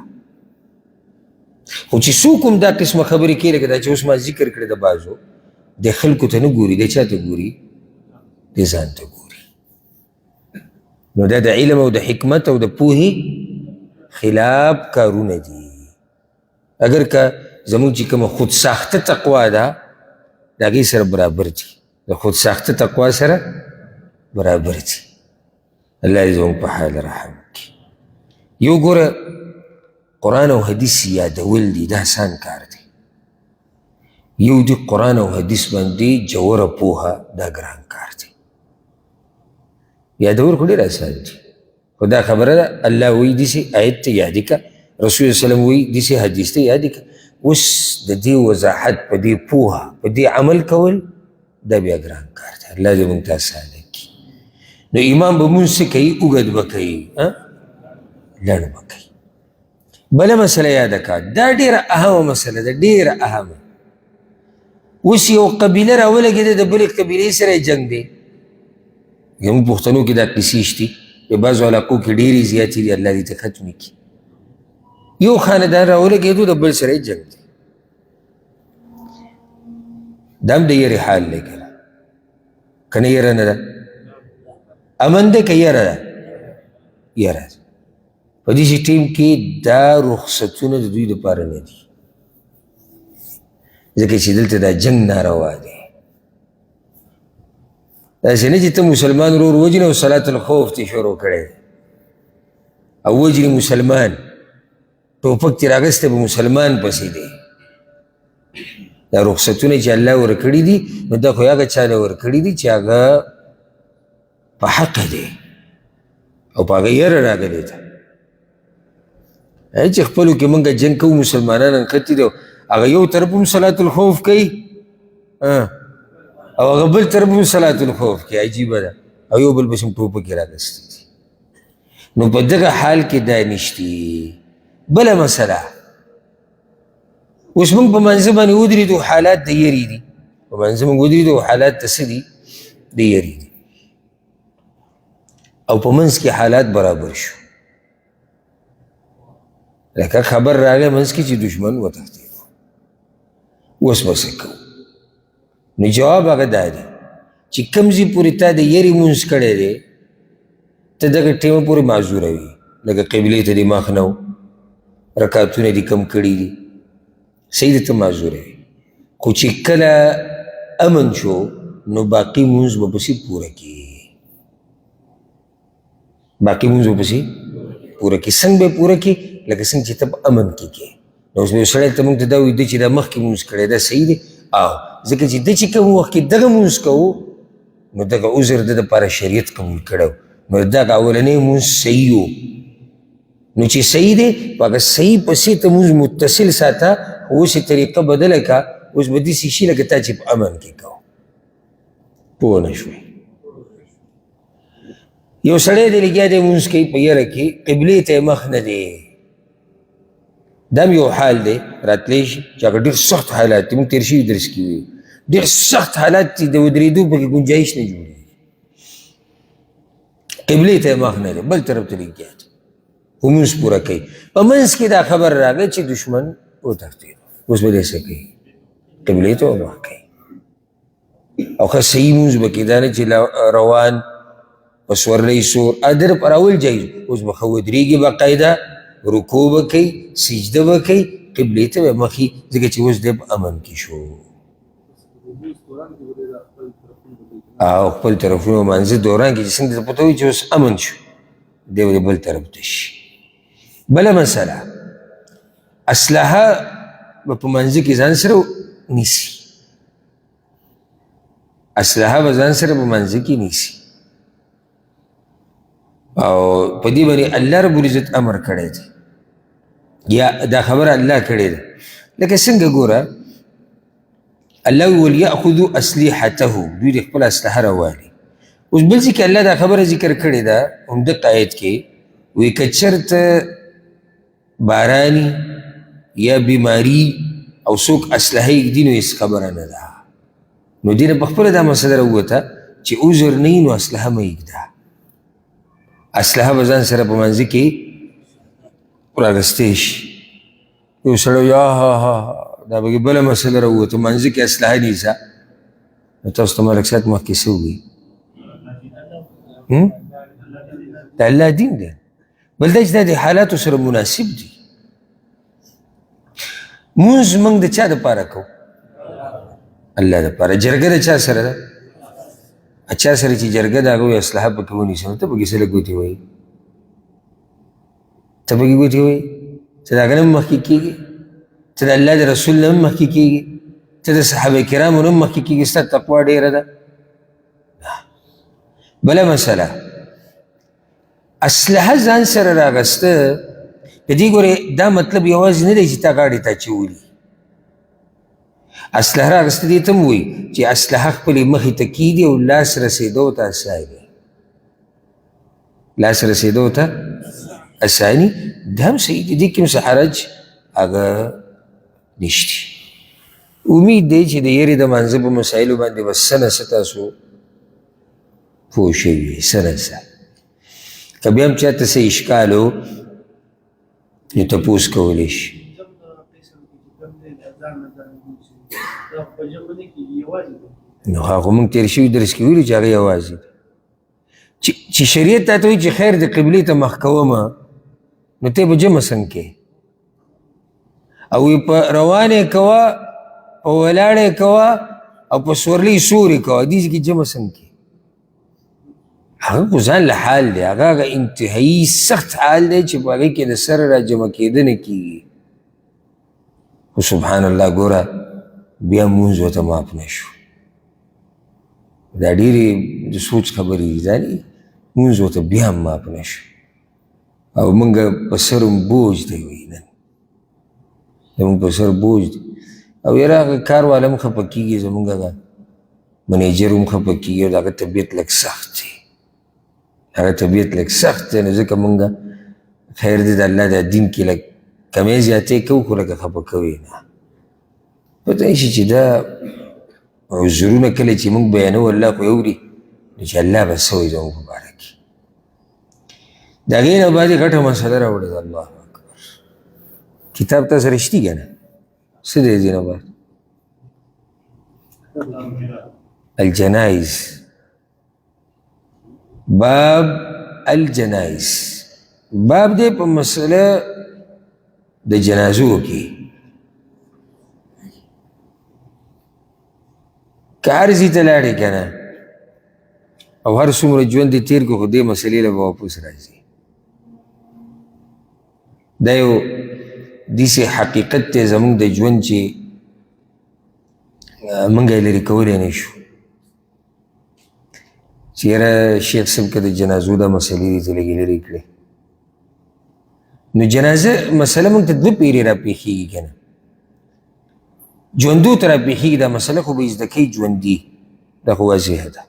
خو چې څوک هم دا قسمه خبرې کوي لکه دا چې اوس ما ذکر کړی د بعضو، د خلکو ته نه ګوري، د چا ته ګوري؟ د ځان ته ګوري. نو دا د علم او د حکمت او د پوهې خلاف کارونه دي. اگر که زموږ چې کومه خود ساخته تقوا ده د هغې سره برابر دي، د خود ساخته تقوا سره برابر دي. الله دې زموږ په حال رحم وکړي. یو ګوره قرآن او حدیث یادول دي، دا آسان کار دی. یو دی قرآن او حدیث باندې جوره پوهه، دا ګران کار دی. یادول خو ډېر آسان دي، خو دا خبره ده الله وایي داسې آیت ته یادې که، رسول صلی الله علیه وسلم وایي داسې حدیث ته یادې که. اوس د دې وضاحت په دې پوهه په دې عمل کول دا بیا ګران کار دی. الله دې موږ ته اسانه کړي. نو امام به مونځ څه کوي؟ اوږد به کوي، لنډ به کوي. بله مسله یاده که، دا ډېره اهمه مسله ده، ډېره اهمه. اوس یو قبیله راولګېده د بلې قبیلې سره یې جنګ دی. زموږ پښتنو کې دا قیسې شتي، په بعضو علاقو کې ډېرې زیاتې دي، الله دې ته ختمې کړي. یو خاندان راولګېدو د بل سره یې جنګ دی. دا هم د یرې حال دی که نه، که نه یره نه ده؟ امن دی که یره ده؟ یره ده. په دې ټیم کې دا رخصتونه د دوی دپاره نه دي، ځکه چې دلته دا جنګ ناروا دی. داسې نه چې ته مسلمان ورور وجنې او صلات الخوف تې شروع کړی او وجنې مسلمان، ټوپک تې راغستی به مسلمان پسې دی. دا رخصتونه چې الله ورکړي دي، نو دا خو هغه چا له ورکړي دي چې هغه په حقه دی او په هغه یره راغلی ده. چې خپلو کې موږ جنګ کوو، مسلمانان نښتي دي، هغه یو طرف هم صلات الخوف کوي او هغه بل طرف هم صلات الخوف کوي. عجیبه ده. او یو بل پسې هم ټوپکې راغستې دي. نو په دغه حال کې دا نشتي. بله مسله، اوس موږ په منځه باندې ودرېدو، حالات د یرې دي. په منځه موږ ودرېدو، حالات د څه دي؟ د یرې دي. او په منځ کې حالات برابر شو، لکه خبر راغی منځ کې چې دشمن وتښتېدو، اوس به څه کوو؟ نو جواب هغه دا دی چې کوم ځای پورې تا د یرې مونځ کړی دی، ته دغه ټیمه پورې معذوره وي. لکه قبلې ته دې مخ نه و، رکعتونه دې کم کړي دي، صحیح ده، ته معذوره وي. خو چې کله امن شو نو باقي مونځ به پسې پوره کړي، باقي مونځ به پسې پوره کړي. څنګه به پوره کړي؟ لکه څنګه چې ته په امن کې کې. نو اوس به یو سړی ته موږ ته دا وایي ده چې دا مخکې مونځ کړی، دا صحیح دی؟ او ځکه چې ده چې کوم وخت کې دغه مونځ کوو، نو دغه عذر ده دپاره شریعت قبول کړی، نو دغه اولنی مونځ صحیح و. نو چې صحیح دی په هغه صحیح پسې ته مونځ متصل ساته اوس یې طریقه بدله که اوس به داسې شي لکه تا چې په امن کې کوو پوه نه شوې یو سړی دی لګیا دی مونځ کوي په یره کې قبلې ته یې مخ نه دی دا هم یو حال دی راتلی شي چې هغه ډېر سخت حالات دي مونږ تېر شوي درس کې وي ډېر سخت حالات دي د ودرېدو پکې ګنجایش نه جوړېږي قبلې ته یې مخ نه دی بل طرف ته لګیا دی مونځ پوره کوي په منځ کې دا خبر راغی چې دشمن وتښتېد اوس به دی څه کوي قبلې ته مخ کوي او ښه صحیح مونځ به کوي دا نه چې روان په سورلۍ سور ادر پر اول جایز اوس به ښه ودرېږي باقاعده رکوع به کوي سجده به کوي قبلې ته به مخي ځکه چې اوس دی په امن کې شو او خپل طرفونه مانځه دوران کې چې څنګه ته پته وي چې اوس امن شو دی به بل طرف ته شي بله مسله اسلحه به په منځه کې ځان سره نیسي اسلحه به ځان سره په منځه کې نیسي او په دې باندې الله رب العزت امر کړی دی یا دا خبره الله کړې ده لکه څنګه ګوره الله وليأخذوا اسلحته دوی د خپل اسلحه راوالي اوس بل ځای کې الله دا خبره ذکر کړې ده همدغه آیت کې وایي که چېرته باراني یا بیماري او څوک اسلحه یږدي نو هېڅ خبره نه ده نو دې نه په خپله دا مسله راووته چې عذر نه وي نو اسلحه مه یږده اسلحه به ځان سره په منځه کې راغستی شي یو سړی یا ها ها دا پکې بله مسله راووته منځه کې اسلحه نیسه نو تاسو ته ملک صاحب مخکې څه ووایي د الله دین دی بل دا چې دا د حالاتو سره مناسب دي مونځ موږ د چا دپاره کوو الله دپاره جرګه د چا سره ده چا سره چې جرګه د هغوی اسلحه پکې ونیسي نو ته پکې څه له ګوتې وایي ته پکې ګوتې وایي ته د هغه نه هم مخکې کېږي ته د الله د رسول نه هم مخکې کېږي ته د صحابه کرامو نه هم مخکې کېږي ستا تقوا ډېره ده بله مسله اسلحه ځان سره راغسته د دې ګورې دا مطلب یوازې نه دی چې تا غاړې ته اچولي اسلحه راغسته دې ته هم وایي چې اسلحه خپلې مخې ته کېږدي او لاس رسېدو ته اساني لاس رسېدو ته اساني دا هم صحیح دی دې کې هم څه حرج هغه نشته امید دی چې د یېرې د مانځه په مسایلو باندې به څه نه څه تاسو پوه شوي څه نه څه که بیا هم چاته څه اشکال و نو تپوس کولی شي نو هغه موږ تېر شوي درس کې ویلو چې هغه یوازې دی چې شریعت تا ته وایي چې خیر د قبلې ته مخ کومه نو ته به جمع څنګه کې او په روانې کوه په ولاړې کوه او په سورلۍ سورې کوه دې کې جمع څنګه کې هغه خو ځان له حال دی هغه انتهایي سخت حال دی چې په هغې کې د سره را جمع کېده نه کېږي خو سبحان الله ګوره بیا مونځ ورته معاف نه شو دا ډېرې د سوچ خبرې دي ځانې مونځ ورته بیا هم معاف نه شو او موږ په سر هم بوج دی وایي نن زموږ په سر بوج دی او یاره هغه کار والا هم خفه کېږي زموږ هغه منیجر هم خفه کېږي او د هغه طبیعت لږ سخت دی هغه طبیعت لږ سخت دی نو ځکه موږ خیر دی د الله د دین کې لږ کمې زیاتې کوو خو لکه خفه کوي نه پته یې شي چې دا عذرونه کله چې موږ بیانوو الله خو اوري نو چې الله به څه وایي زموږ په باره کې د هغې نه بعد یې غټه مسله راوړې ده الله اکبر کتاب تاسو سره شتي که نه څه دی دې نه بعد الجنائز باب الجنائز باب دی په مسله د جنازو کې که هر ځای ته لاړې که نه او هر څومره ژوند دې تېر کړو خو دې مسلې له به واپس راځي دا یو داسې حقیقت دی زموږ د ژوند چې موږ یې لرې کولی نه شو چې یاره شیخ صاحب که د جنازو دا مسلې دې ته لږې لرې کړې نو جنازه مسله موږ ته دوه پیرې را پېښېږي که نه ژوندو ته را پېښېږي دا مسله خو به یې زده کوي ژوندي دا خو واضحه ده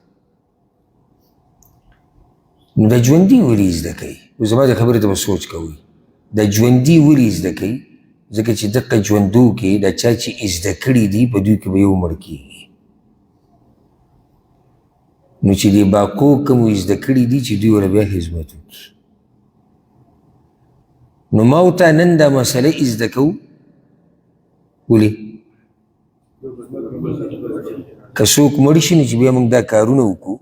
نو دا ژوندي ولې زده کوي زما د خبرې ته به سوچ کوئ دا ژوندي ولې زده کوي ځکه چې دقه ژوندو کې دا چا چې زده کړي دي په دوی کې به یو مړ کېږي نو چې دې باقو کوم زده کړي دي چې دوی ورته بیا خدمت وکړي نو ما ورته نن دا مسله زده کوو ولې که څوک مړ شي نو چې بیا موږ دا کارونه وکړو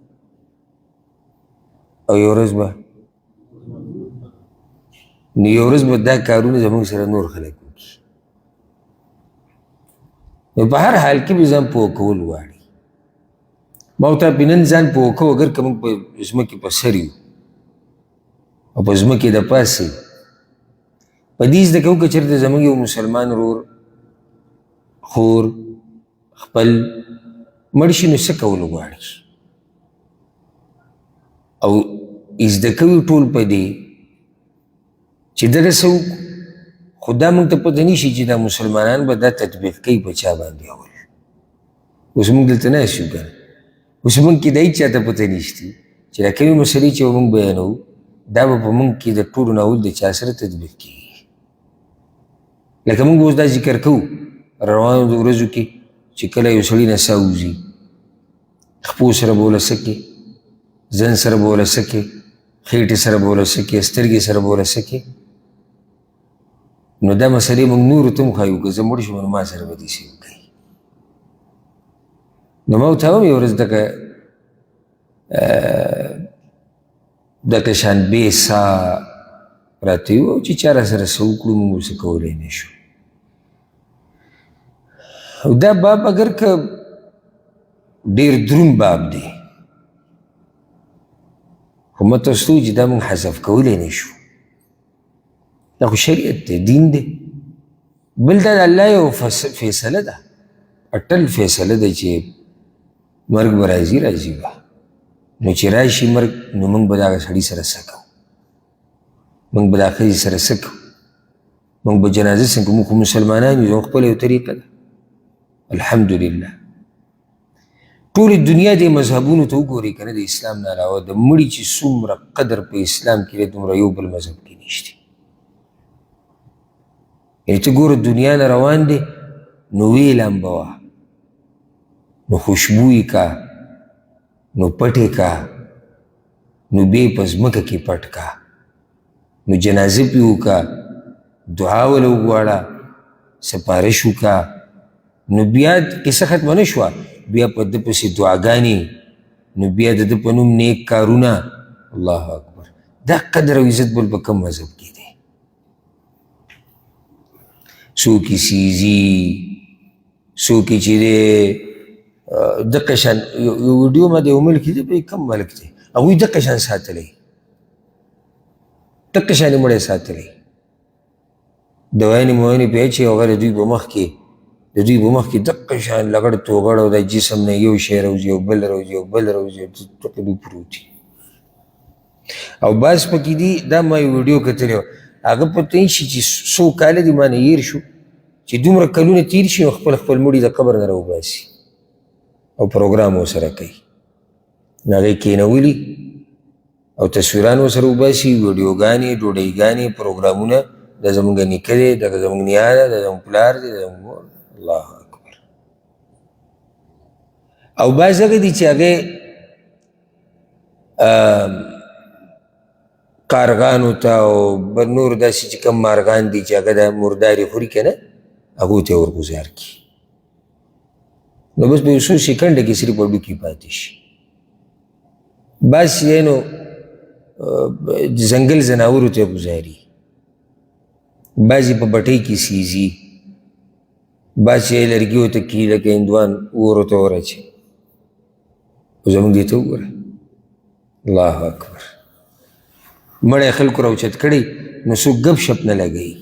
او یو ورځ به نو یو ورځ به دا کارونه زموږ سره نور خلک وکړي نو په هر حال کې به ځان پوه کول غواړي ما ورته نن ځان پوه کوو اګر که موږ په ځمکې په سر یو او په ځمکې د پاسې په دې زده کوو که چېرته زموږ یو مسلمان ورور خور خپل مړ شي نو څه کول غواړي او زده کوي ټول په دې چې دغه څه وکړو خو دا موږ ته پته نه شي چې دا مسلمانان به دا تطبیق کوي په چا باندې اول اوس موږ دلته ناست یو که نه اوس موږ کې د هېڅ چا ته پته نشتي چې دا کومې مسلې چې به موږ بیانوو دا به په موږ کې د ټولو نه اول د چا سره تطبیق کېږي لکه موږ اوس دا ذکر کوو روانو د ورځو کې چې کله یو سړي نڅا وځي خپو سره به وله څه کې زن سره به وله څه کې خېټې سره به وله څه کې سترګې سره به وله څه کې نو دا مسلې موږ نورو ته هم ښایو که زه مړ شم نو ما سره به داسې وکوي نو ما ورته هم یو ورځ دغه شان بې سا راته ویل چې چا را سره څه وکړو موږ ورڅه کولی نه شو او دا باب اگر که ډېر دروند باب دی خو ما تاسو ته چې دا موږ حذف کولی نه شو دا خو شریعت دی دین دی بل دا د الله یو فیصله ده اټل فیصله ده چې مرګ به راځي راځي به نو چې راشي مرګ نو موږ به د هغه سړي سره څه کوو موږ به د هغه ښځې سره څه کوو موږ به جنازه څنګه کوو موږ خو مسلمانان یو زموږ خپله یو طریقه ده الحمدلله ټولې دنیا دې مذهبونو ته وګورئ که نه د اسلام نه علاوه د مړي چې څومره قدر په اسلام کې دی دومره یو بل مذهب کې نشته یعنې ته ګوره دنیا نه روان دی نو ویې لامبوه نو خوشبویې کا نو پټې کا نو بې په ځمکه کې پټ کا نو جنازه پې وکړه دعا وله وغواړه سپارش وکړه نو بیا قصه ختمه نه شوه بیا په ده پسې دعاګانې نو بیا د ده په نوم نیک کارونه الله اکبر دا قدر او عزت بل په کم مذهب کې دی څوک یې سیزي څوک یې چې دی دقه شان یو ویډیو ما د یو ملک دی په کم ملک دی هغوی دقه شان ساتلی دقه شان یې مړی ساتلی دوایانې موانې پې چې هغه د دوی په مخ کې د دوی په مخ کې دقه شان لغړ توغړ او د جسم نه یو شی راوځي او بل راوځي او بل راوځي دقه دوی پروت دي او بعض پکې دي دا ما یو ویډیو کتلی وه هغه پته نه شي چې څو کاله دي ما نه هېر شو چې دومره کلونه تېر شي نو خپل مړي د قبر نه راوباسي او پروګرام ورسره کوي نو هغه یې کېنولي او تصویران ورسره وباسي ویډیوګانې ډوډۍ پروګرامونه دا زمونږ نیکه دی دا زمونږ نیا ده دا زمونږ پلار دی دا زمونږ مور الله اکبر او بعض هغه دي چې هغې کارغانو ته او نور داسې چې کوم مارغان دي چې هغه د مردارې خوري که نه هغو ته یې ورګزار کړي نو بس په یو څو سیکنډه کې صرف وډوکي پاتې شي بعض چې نو ځنګل ځناورو ته یې ګزاري بعضې په بټۍ کې سیزي بعض چې لرګي ورته کي لکه هندوان اور ورته ورچي خو زموږ دې ته وګوره الله اکبر مړی خلکو راوچت کړی نو څوک ګپ شپ نه لګوي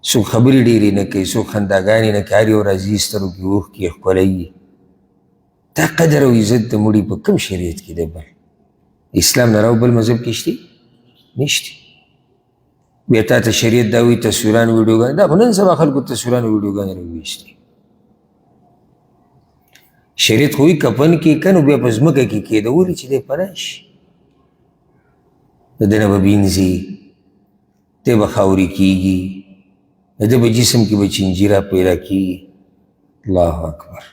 څوک خبرې ډېرې نه کوي څوک خنداګانې نه کوي هر یو راځي سترګو کې اوښکې ښکلوي دا قدر او عزت د مړي په کوم شریعت کې دی بل اسلام نه راو بل مذهب کې شته نشته بیا تا ته شریعت دا وایي تصویران ویډیوګانې، دا خو نن سبا خلکو تصویران ویډیوګانې راویستې. شریعت خو وایي کفن کې که نو بیا په ځمکه کې کېدولې چې دی پناه شي، د ده نه به وینځي، دی به خاورې کېږي، د ده په جسم کې به چینجي را پیدا کېږي. الله اکبر.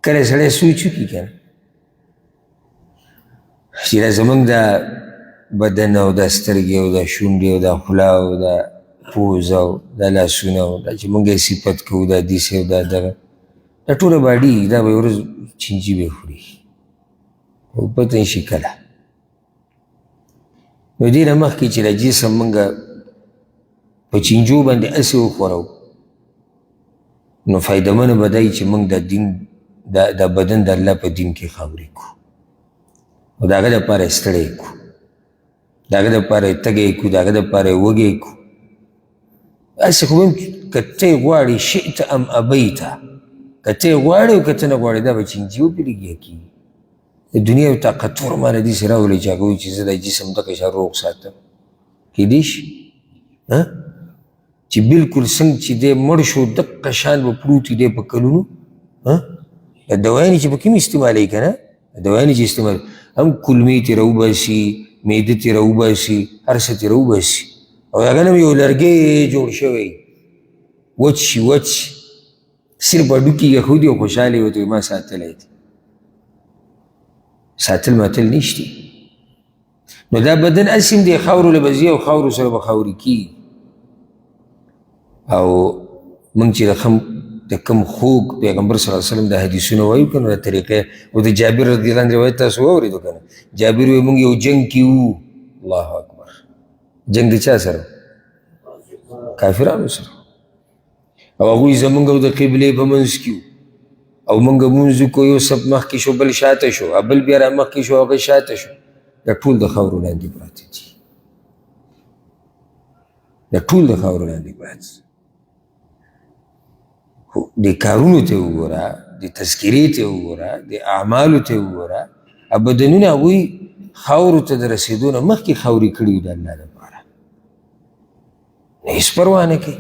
کله سړی سوچ وکړي که نه چې دا زمونږ دا بدن او دا سترګې او دا شونډې او دا خوله او دا پوز او دا لاسونه او دا چې مونږ یې صفت کوو، دا دیسې او دا دغه، دا ټوله باډي دا به یو ورځ چینجي به خوري، خو پته نه شي کله. نو دې نه مخکې چې دا جسم مونږ په چینجو باندې هسې وخورو، نو فایدهمنه به دا وي چې مونږ دا دین دا بدن د الله په دین کې خاورې کړو او د هغه دپاره یې ستړی کړو، د هغه دپاره یې تږی کړو، د هغه دپاره یې وږی کړو. هسې خو هم که ته یې غواړې شئت ام ابیته، که ته یې غواړې او که ته نه غواړې دا به چینجي وپرېږي کېږي. د دنیا یو طاقتور مال داسې راولي چې هغه وایي چې زه دا جسم دغه شان روغ ساتم، کېدی شي چې بلکل څنګه چې دی مړ شو دقه شان به پروت وي دی په کلونو. دوایانې چې په کوم استعمالوي که نه، دوایانې چې استعمال هم کلمې ترې راوباسي، معده ترې راوباسي، هر څه ترې راوباسي، او هغه نه یو لرګی جوړ شوی وچ شي وچ، صرف هډوکي یخودي او خوشحالې ورته ما ساتلی دی. ساتل ماتل نشتی. نو دا بدن هسې هم دی خاورو له به ځي او خاورو سره به خاورې کېږي. او موږ چې د کوم خوږ پیغمبر صلی الله علیه وسلم د حدیثونه وایو که نو دا طریقه او د جابر رضی الله عنه روایت تاسو واورېدو که نه، جابر وایي موږ یو جنګ کې وو. الله اکبر. جنګ د چا سره؟ کافرانو سره. او هغوی زمونږ او د قبلې په منځ کې وو او موږ لمونځ وکړو، یو صف مخکې شو بل شاته شو، بل بیا را مخکې شو هغه شاته شو. دا ټول د خاورو لاندې پراته دي، دا ټول د خاورو لاندې پراته دي. د کارونو ته وګوره، د تذکرې ته وګوره، د اعمالو ته وګوره، بدنونه هغوی خاورو ته د رسېدو نه مخکې خاورې کړي وي د الله لپاره، هېڅ پروا نه کوي.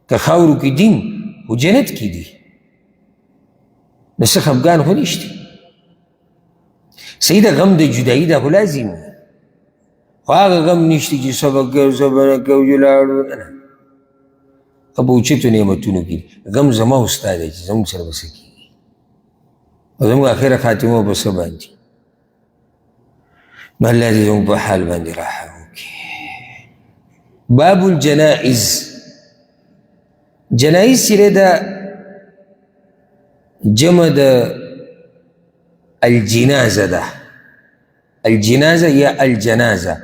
که خاورو کې دین خو جنت کې دي، نو څه خفګان خو نشته. صحیح ده غم د جدایي دا خو لازم وي، خو هغه غم نشته چې صبر کوو صبر نه کوو چې لاړو، نه نه، که په اوچتو نعمتونو کې غم زما او ستا دی چې زموږ سره به څه کېږي او زموږ اخره خاتمه به څه باندې. نو الله دې زموږ په حال باندې راحه وکړي. باب الجنائز. جنائز چې دی دا جمع د الجنازه ده. الجنازه یا الجنازه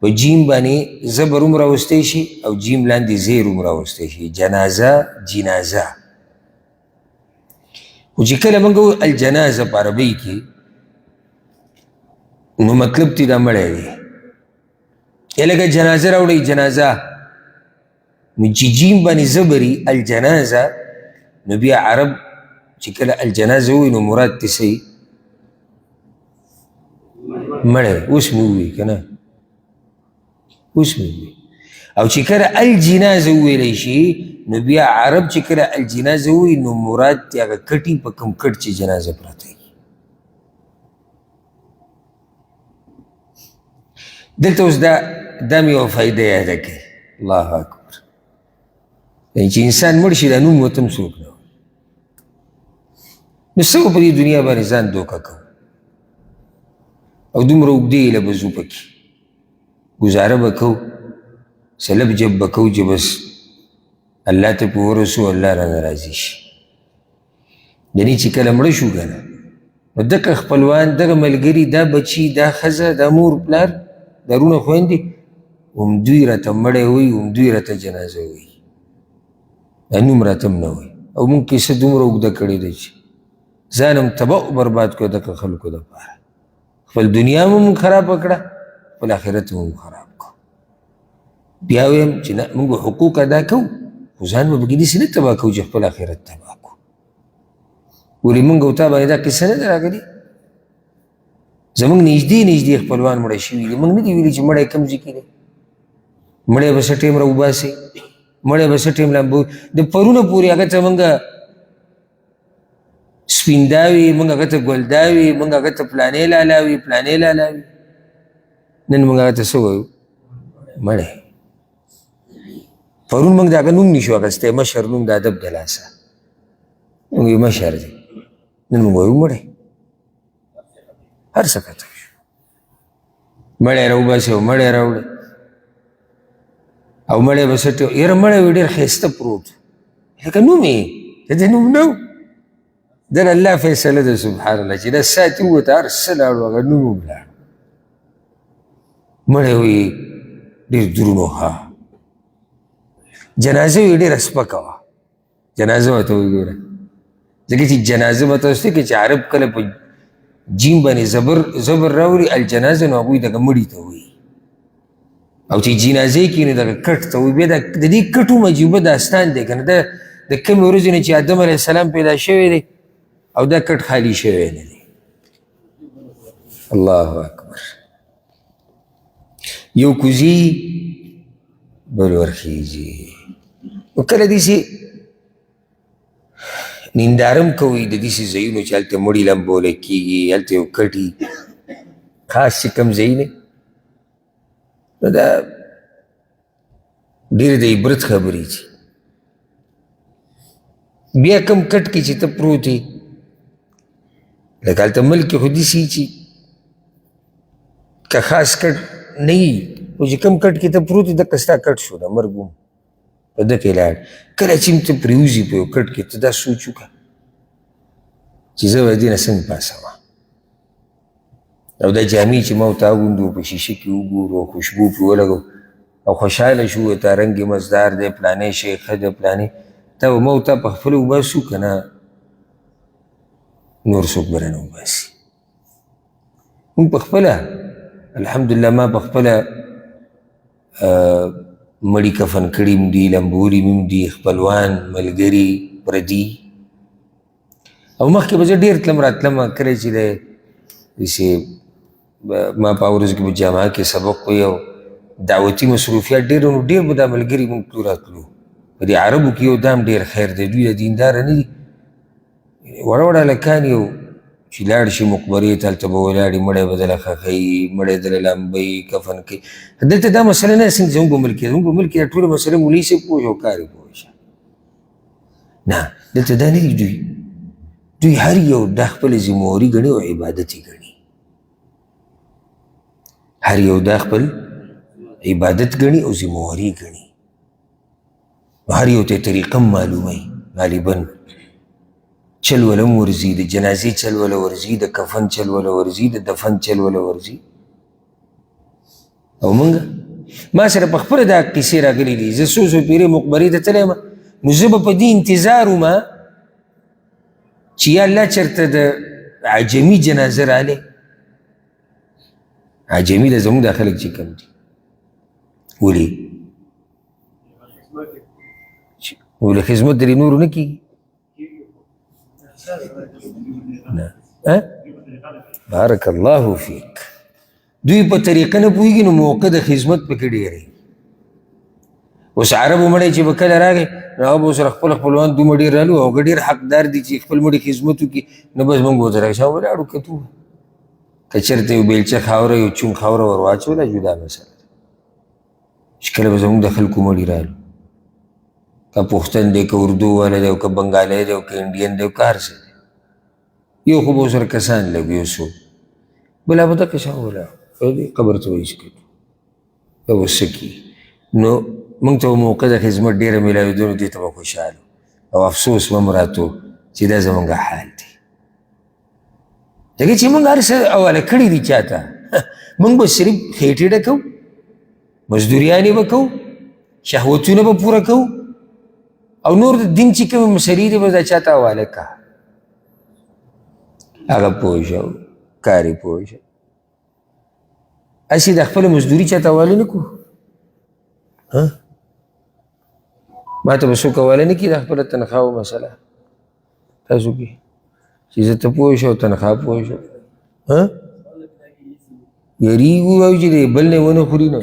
په جیم باندې زبر هم راوستی شي او جیم لاندې زیر هم راوستی شي، جنازه جنازه. خو چې کله موږ وایو الجنازه په عربۍ کې نو مطلب تی دا مړی دی. یا لکه جنازه راوړئ جنازه، نو چې جیم باندې زبري الجنازه، نو بیا عرب چې کله الجنازه ووایي نو مراد تی څه وي؟ مړی. اوس مې ووایي که نه؟ اوس مې ووایي. او چې کله الجنازه وویلی شي نو بیا عرب چې کله الجنازه ووایي نو مراد تی هغه کټي په کوم کټ چې جنازه پرته وي. دلته اوس دا مې یوه فایده یاده کړئ. الله اکبر. یعنې چې انسان مړ شي دا نوم ورته هم څوک نه وایي، نو څه په دې دنیا باندې ځان دوکه کوو او دومره اوږدې ایله به ځو پکې، ګزاره به کوو، سلب جب به کوو چې بس الله ته پې ورسو الله رانه راضي شي. یعنې چې کله مړه شو که نه نو دغه خپلوان، دغه ملګري، دا بچي، دا ښځه، دا مور پلار، دا رونه خویندې همدوی راته مړی وایي، همدوی راته جنازه وایي، دا نوم راته هم نه وایي. او مونږ کیسه دومره اوږده کړې ده چې ځان هم تباه و برباد کړو دغه خلکو دپاره. خپل دنیا هم خرابه کړه، خپل آخرت هم خراب کړو. بیا ویم چې نه مونږ حقوق ادا کوو، خو ځان به پکې داسې نه تباه کوو چې خپل آخرت تباه کړو. ولې مونږ او تا باندې دا قصه نه ده راغلې؟ زمونږ نږدې خپلوان مړه شوي دي، مونږ نه دي ویلي چې مړی کوم ځای کې دی. مړی به څه ټیم راوباسي، مړی به څه ټیم د پرونه پورې هغه ته موږ سپیندا وي، موږ هغه ته ګلدا وي، موږ هغه ته پلانې لالا وي، پلانې لالا وي. نن موږ هغه ته څه وایو؟ مړی. پرون موږ د هغه نوم نشو اخیستی، مشر نوم د ادب د لاسه موږ وایو مشر دی، نن موږ وایو مړی. هر څه ختم شو، مړی راوباسي او مړی راوړی او مړی به څه ټیم. یاره مړی وي ډېر ښایسته پروت لکه نوم یې د دې نوم نه و. دا د الله فیصله ده سبحان الله چې دا ساعت ووته هر څه لاړو هغه نوم هم لاړو. مړی وي ډېر درونو ها. جنازه وي ډېره سپکه وه، جنازه ورته وګوره، ځکه چې جنازه به تاسو ته چې عرب کله په جیم باندې زبر راوړي الجنازه، نو هغوی دغه مړي ته وایي، او چې جنازې کښې نو دغه کټ ته وایي. بیا د دې کټ هم عجیبه داستان دی که نه، دا د کومې ورځې نه چې آدم علیه السلام پیدا شوی دی او دا کټ خالي شوی نه دی. الله اکبر. یو کوزي بل ورخیږي. نو کله داسې نندارم کوي د داسې ځایونو چې هلته مړي لمبولی کېږي، هلته یو کټي خاص چې کوم ځایونه، نو دا ډېرې د عبرت خبرې چې بیا کوم کټ کې چې ته پروت یې، لکه هلته ملک کې خو داسې چې که خاص کټ نه وي، خو چې کوم کټ کې ته پروت یې دقه ستا کټ شو، د مرګ هم په ده کې لاړ. کله چې ته پرېوځي په یو کټ کې، ته دا سوچ وکړه چې زه به دې نه څنګه پاسوه، او دا جامې چې ما ورته اغوندو په شیشه کې وګورو او خوشبو پرې ولګو او خوشحاله شو، ورته رنګ یې مزدار دی، پلانې شی ښه دی، پلانې تا به ما ورته په خپله وباسو که نه نور څوک به رانه وباسي. مونږ په خپله الحمدلله ما په خپله مړي کفن کړي م دي، لمبوري مې م دي، خپلوان ملګري پردي. او مخکې به زه ډېر تلم راتلم، کله چې دی داسې ما په ورځ کې په جامعه کې سبق وی او دعوتي مصروفیات ډېر نو ډېر به دا ملګري مونږ تلو راتلو. په دې عربو کې یو دام ډېر خیر دی، دوی د دینداره نه دي، وړه وړه هلکان یو چې لاړ شي مقبرې ته، هلته به ولاړې، مړی به دله ښخوي، مړی دله لامبوي، کفن کوي. دلته دا مسله نه څنګه زموږ په ملک کې، زموږ په ملک کې دا ټوله مسله مولوي صاحب پوه شه او کار یې پوه شه. نه دلته دا نه دي، دوی هر یو دا خپله ذمهواري ګڼي او عبادت یې ګڼي، هر یو دا خپل عبادت ګڼي او ذمهواري ګڼي. هر یو ته طریقه معلوموي، غالبا چل ولم ورځي، د جنازې چل وله ورځي، د کفن چل وله ورځي، د دفن چل وله ورځي. او مونږ ما سره په خپله دا کیسې راغلي دي، زه څو څو پیرې مقبرې ته تللی یم، نو زه به په دې انتظار وم چې یا الله چېرته د عجمي جنازه رالی. عجمي د زموږ دا خلک چې کوم دي، ولې ولې خدمت د دې نورو نه کېږي؟ نه بارک الله فیک. دوی په طریقه نه پوهېږي، نو موقع د خدمت پکې ډېری. اوس عربو مړی چې به کله راغی نو هغه به ورسره خپل خپلوان دومره ډېر رالو، هغه ډېر حقدار دي چې خپل مړي خدمت وکړي، نو بس موږ به ورسره شا ولاړو کتو. که چېرته یو بیلچه خاوره یو چون خاوره ور واچوله جدا مسله ده. چې کله به زموږ د خلکو مړي رالو، که پښتن دی، که اردو والا دی، که بنګالی دی، که انډین دی، که هر څه دی، یو خو به ورسره کسان لږ یو څو، بلا به دقه شان ولاړ قبر ته به یې کېدو، به به څه کي. نو موږ ته موقع د خدمت ډېره میلاوېدو، نو دې ته به خوشحال او افسوس به م راته چې دا زموږ حال دی. ځکه چې موږ هر څه حواله کړي دي چا ته، موږ به صرف خېټې ډکوو، مزدوریانې به کوو، شهوتونه به پوره کوو، او نور د دین چې کومې مسلې دي به دا چا ته حواله که، هغه پوه شه کار یې پوه شه. هسې د خپله مزدوري چا ته حواله نه کړو، ما ته به څوک حواله نه کړي د خپله تنخواو مسله، تاسو کې چې زه ته پوه شه او تنخوا پوه شه، یریږو او چې د بل نه ونه خوري نه.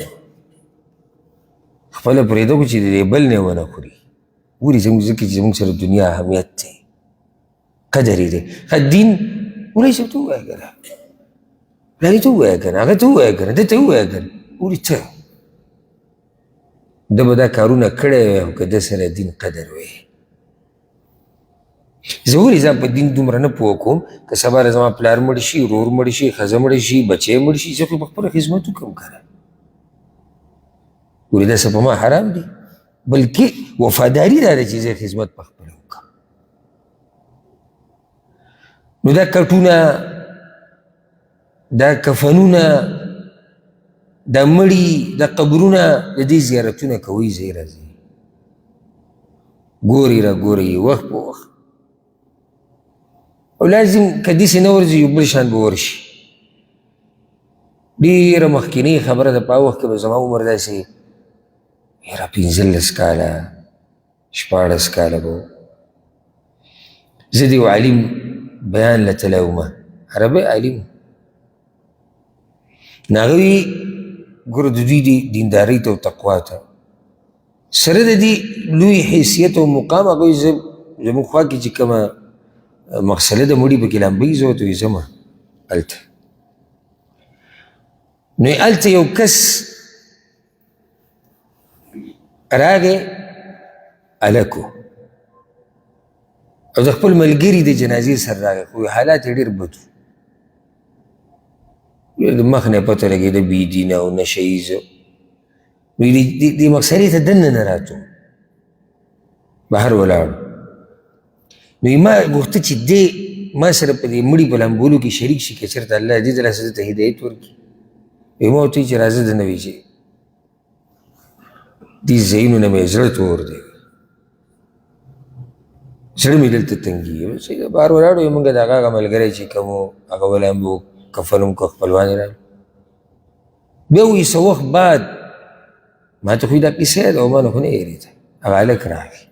خپله پرېږده خو چې د بل نه ونه خوري. ولې ځکه چې زموږ سره دنیا اهمیت دی، قدر یې دی. ښه دین مولوي صاحب ته ووایه که نه، پلارې ته ووایه که نه، هغه ته ووایه که نه، ده ته ووایه که نه. ولې ته ده به دا کارونه کړی وی او که ده سره دین قدر وی. زه ولې ځان په دین دومره نه پوه کوم که سبا زما پلار مړ شي، ورور مړ شي، ښځه مړ شي، بچی مړ شي، زه خو په خپله خدمت وکړم که نه. ولې دا څه په ما حرام دی؟ بلکې وفاداري دا ده چې زه خدمت په خپله وکړم. نو دا کټونه، دا کفنونه، دا مړي، دا قبرونه، د دې زیارتونه کوئ، ځای راځي ګوري را ګوري وخت په وخت. او لازم که داسې نه ورځي یو بل شان به ورشي. ډېره مخکینۍ خبره ده، په هغه وخت کې به زما عمر داسې یاره 15 کاله 14 کاله به و. زه د یو عالم بیان له تللی ومه، عربی عالم. نو هغه وي ګوره د دوی دیندارۍ ته او تقوا ته سره د دې لوی حیثیت او مقام، هغه وایي زموږ خوا کې چې کومه مغسله د مړي پکې لامبوي، زه ورته وایي ځمه هلته. نو هلته یو کس راغی هلک و او د خپل ملګري د جنازې سره راغی، خو حالات یې ډېر بد و، د مخ نه یې پته لګېده بېدینه او نشه ییز. نو دې مغسلې ته دننه نه راتلو، بهر ولاړو. نو ما غوښته چې دې ما سره په دې مړي په لامبولو کې شریک شي، که چېرته الله دې د لاسه ده ته هدایت ورکړي. ما ورته وایي چې راځه دننه وایي چې دې ځایونو نه مې زړه تور دی، زړه مې دلته تنګېږي. بهر ولاړو، موږ د هغه ملګری چې کوم و هغه ولامبو کفن هم که خپلوان یې راغلل. بیا وایي څه وخت بعد ما ته خو دا کیسه ده او ما نه خو نه هېرېده. هغه هلک راغی،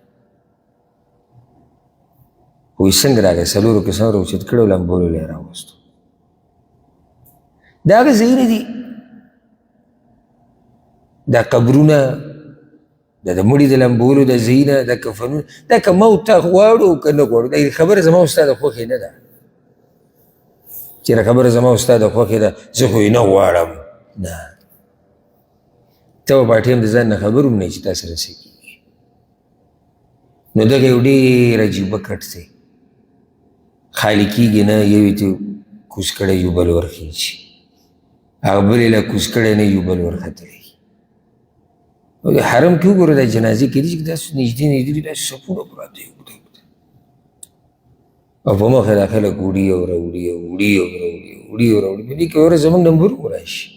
وایي څنګه راغی؟ 4 کسان راوچت کړی او لامبولو له یې راوستو. دا هغه ځایونه دي، دا قبرونه، دا د مړي د لامبولو د ځایونه، دا کفنونه، دا که موت ته غواړو که نه غواړو. دا خبره زما او ستا د خوښې نه ده چې دا خبره زما او ستا د خوښې ده، زه خو یې نه غواړم. نه، ته به په ټیم د ځان نه خبر هم نه یې چې تا سره څه کېږي. نو دغه یو ډېر عجیبه کټ دی، خالي کېږي نه، یو یې ته کوز کړی یو بل ورخېږي، هغه بل یې له کوز کړی نه یو بل ورختلی. او د حرم کې وګوره دا جنازې کېدي چې داسې نږدې نږدې داسې صفونه پراته دي او په مخه دا خلک وړي او راوړي او وړي او راوړي وړي او راوړي. په دې کې اوره زموږ نمبر هم راشي.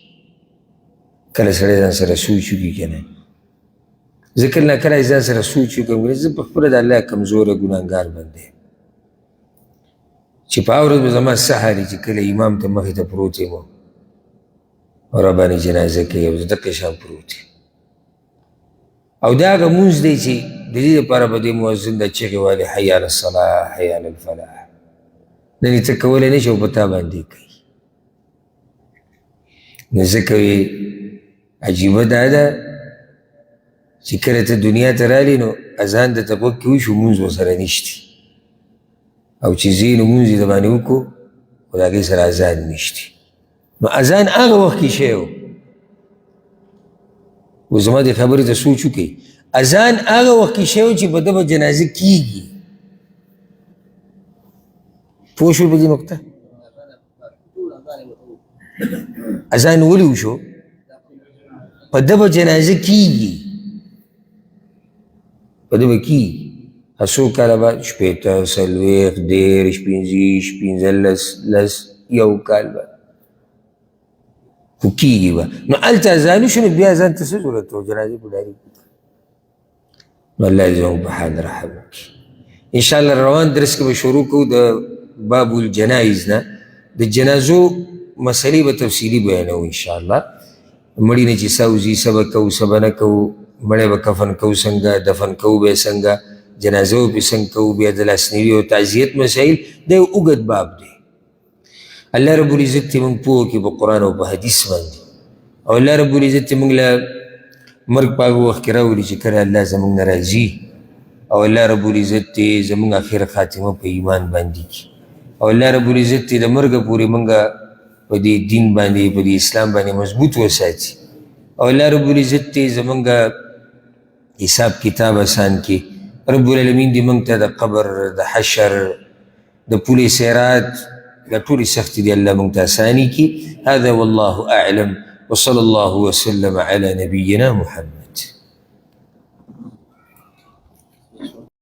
کله سړی ځان سره سوچ وکړي که نه، زه کله نه کله ځان سره سوچ وکړم، زه په خپله د الله کمزوره ګناهګار بنده یم چې په هغه ورځ به زما څه حال چې کله امام ته مخې ته پروت یم او راباندې جنازه کوي او زه دقې شان پروت یم. او دا هغه مونځ دی چې د دې دپاره به دې مؤذن دا چغې والې حی علی الصلاح حی علی الفلاح. نن یې څه کولی نه شي او په تا باندې کوي. نو ځکه وی عجیبه دا ده چې کله ته دنیا ته رالي نو اذان درته غوږ کې وشو، مونځ ورسره نشتي، او چې ځې نو مونځ یې دباندې وکړو خو د هغې سره اذان نشتي. نو اذان هغه وخت کې شی و، و زما دې خبرې ته سوچ وکړئ، اذان هغه وخت کې شی و چې په ده به جنازه کېږي. پوه شو په دې نقطه؟ اذان ولې وشو؟ په ده به جنازه کېږي، په ده به کېږي. څو کاله بعد شپېته 40 دېرش 25 15 لس یو کال بعد خو کېږي به. نو هلته اذان وشو، نو بیا اذان ته څه ضرورت و؟ جنازې په ډایرکټ. نو الله دې زموږ په حال رحم وکړي. انشاءالله روان درس کې به شروع کوو د باب الجنایز نه، د جنازو مسلې به تفصیلي بیانوو انشاءالله. مړي نه چې څه وځي، څه به کوو څه به نه کوو، مړی به کفن کوو څنګه، دفن کوو به یې څنګه، جنازه به پرې څنګه کوو، بیا د لاسنیوي او تعزیت مسایل، دا یو اوږد باب دی. الله رب العزت دې موږ پوه کړي په قرآن او په حدیث باندې، او الله رب العزت دې موږ له مرګ په هغه وخت کې راولي چې کله الله زموږ نه راځي او الله رب العزت دې زموږ آخر خاتمه په ایمان باندې کړي او الله رب العزت دې د مرګه پورې موږ په دې دین باندې په دې اسلام باندې مضبوط وساتي او الله رب العزت دې زموږ حساب کتاب آسان کړي رب العالمین دې موږ ته د قبر د حشر د پولې سیرات دا ټولې سختې دي الله موږ ته اساني کړي هذا والله اعلم وصلى الله وسلم على نبينا محمد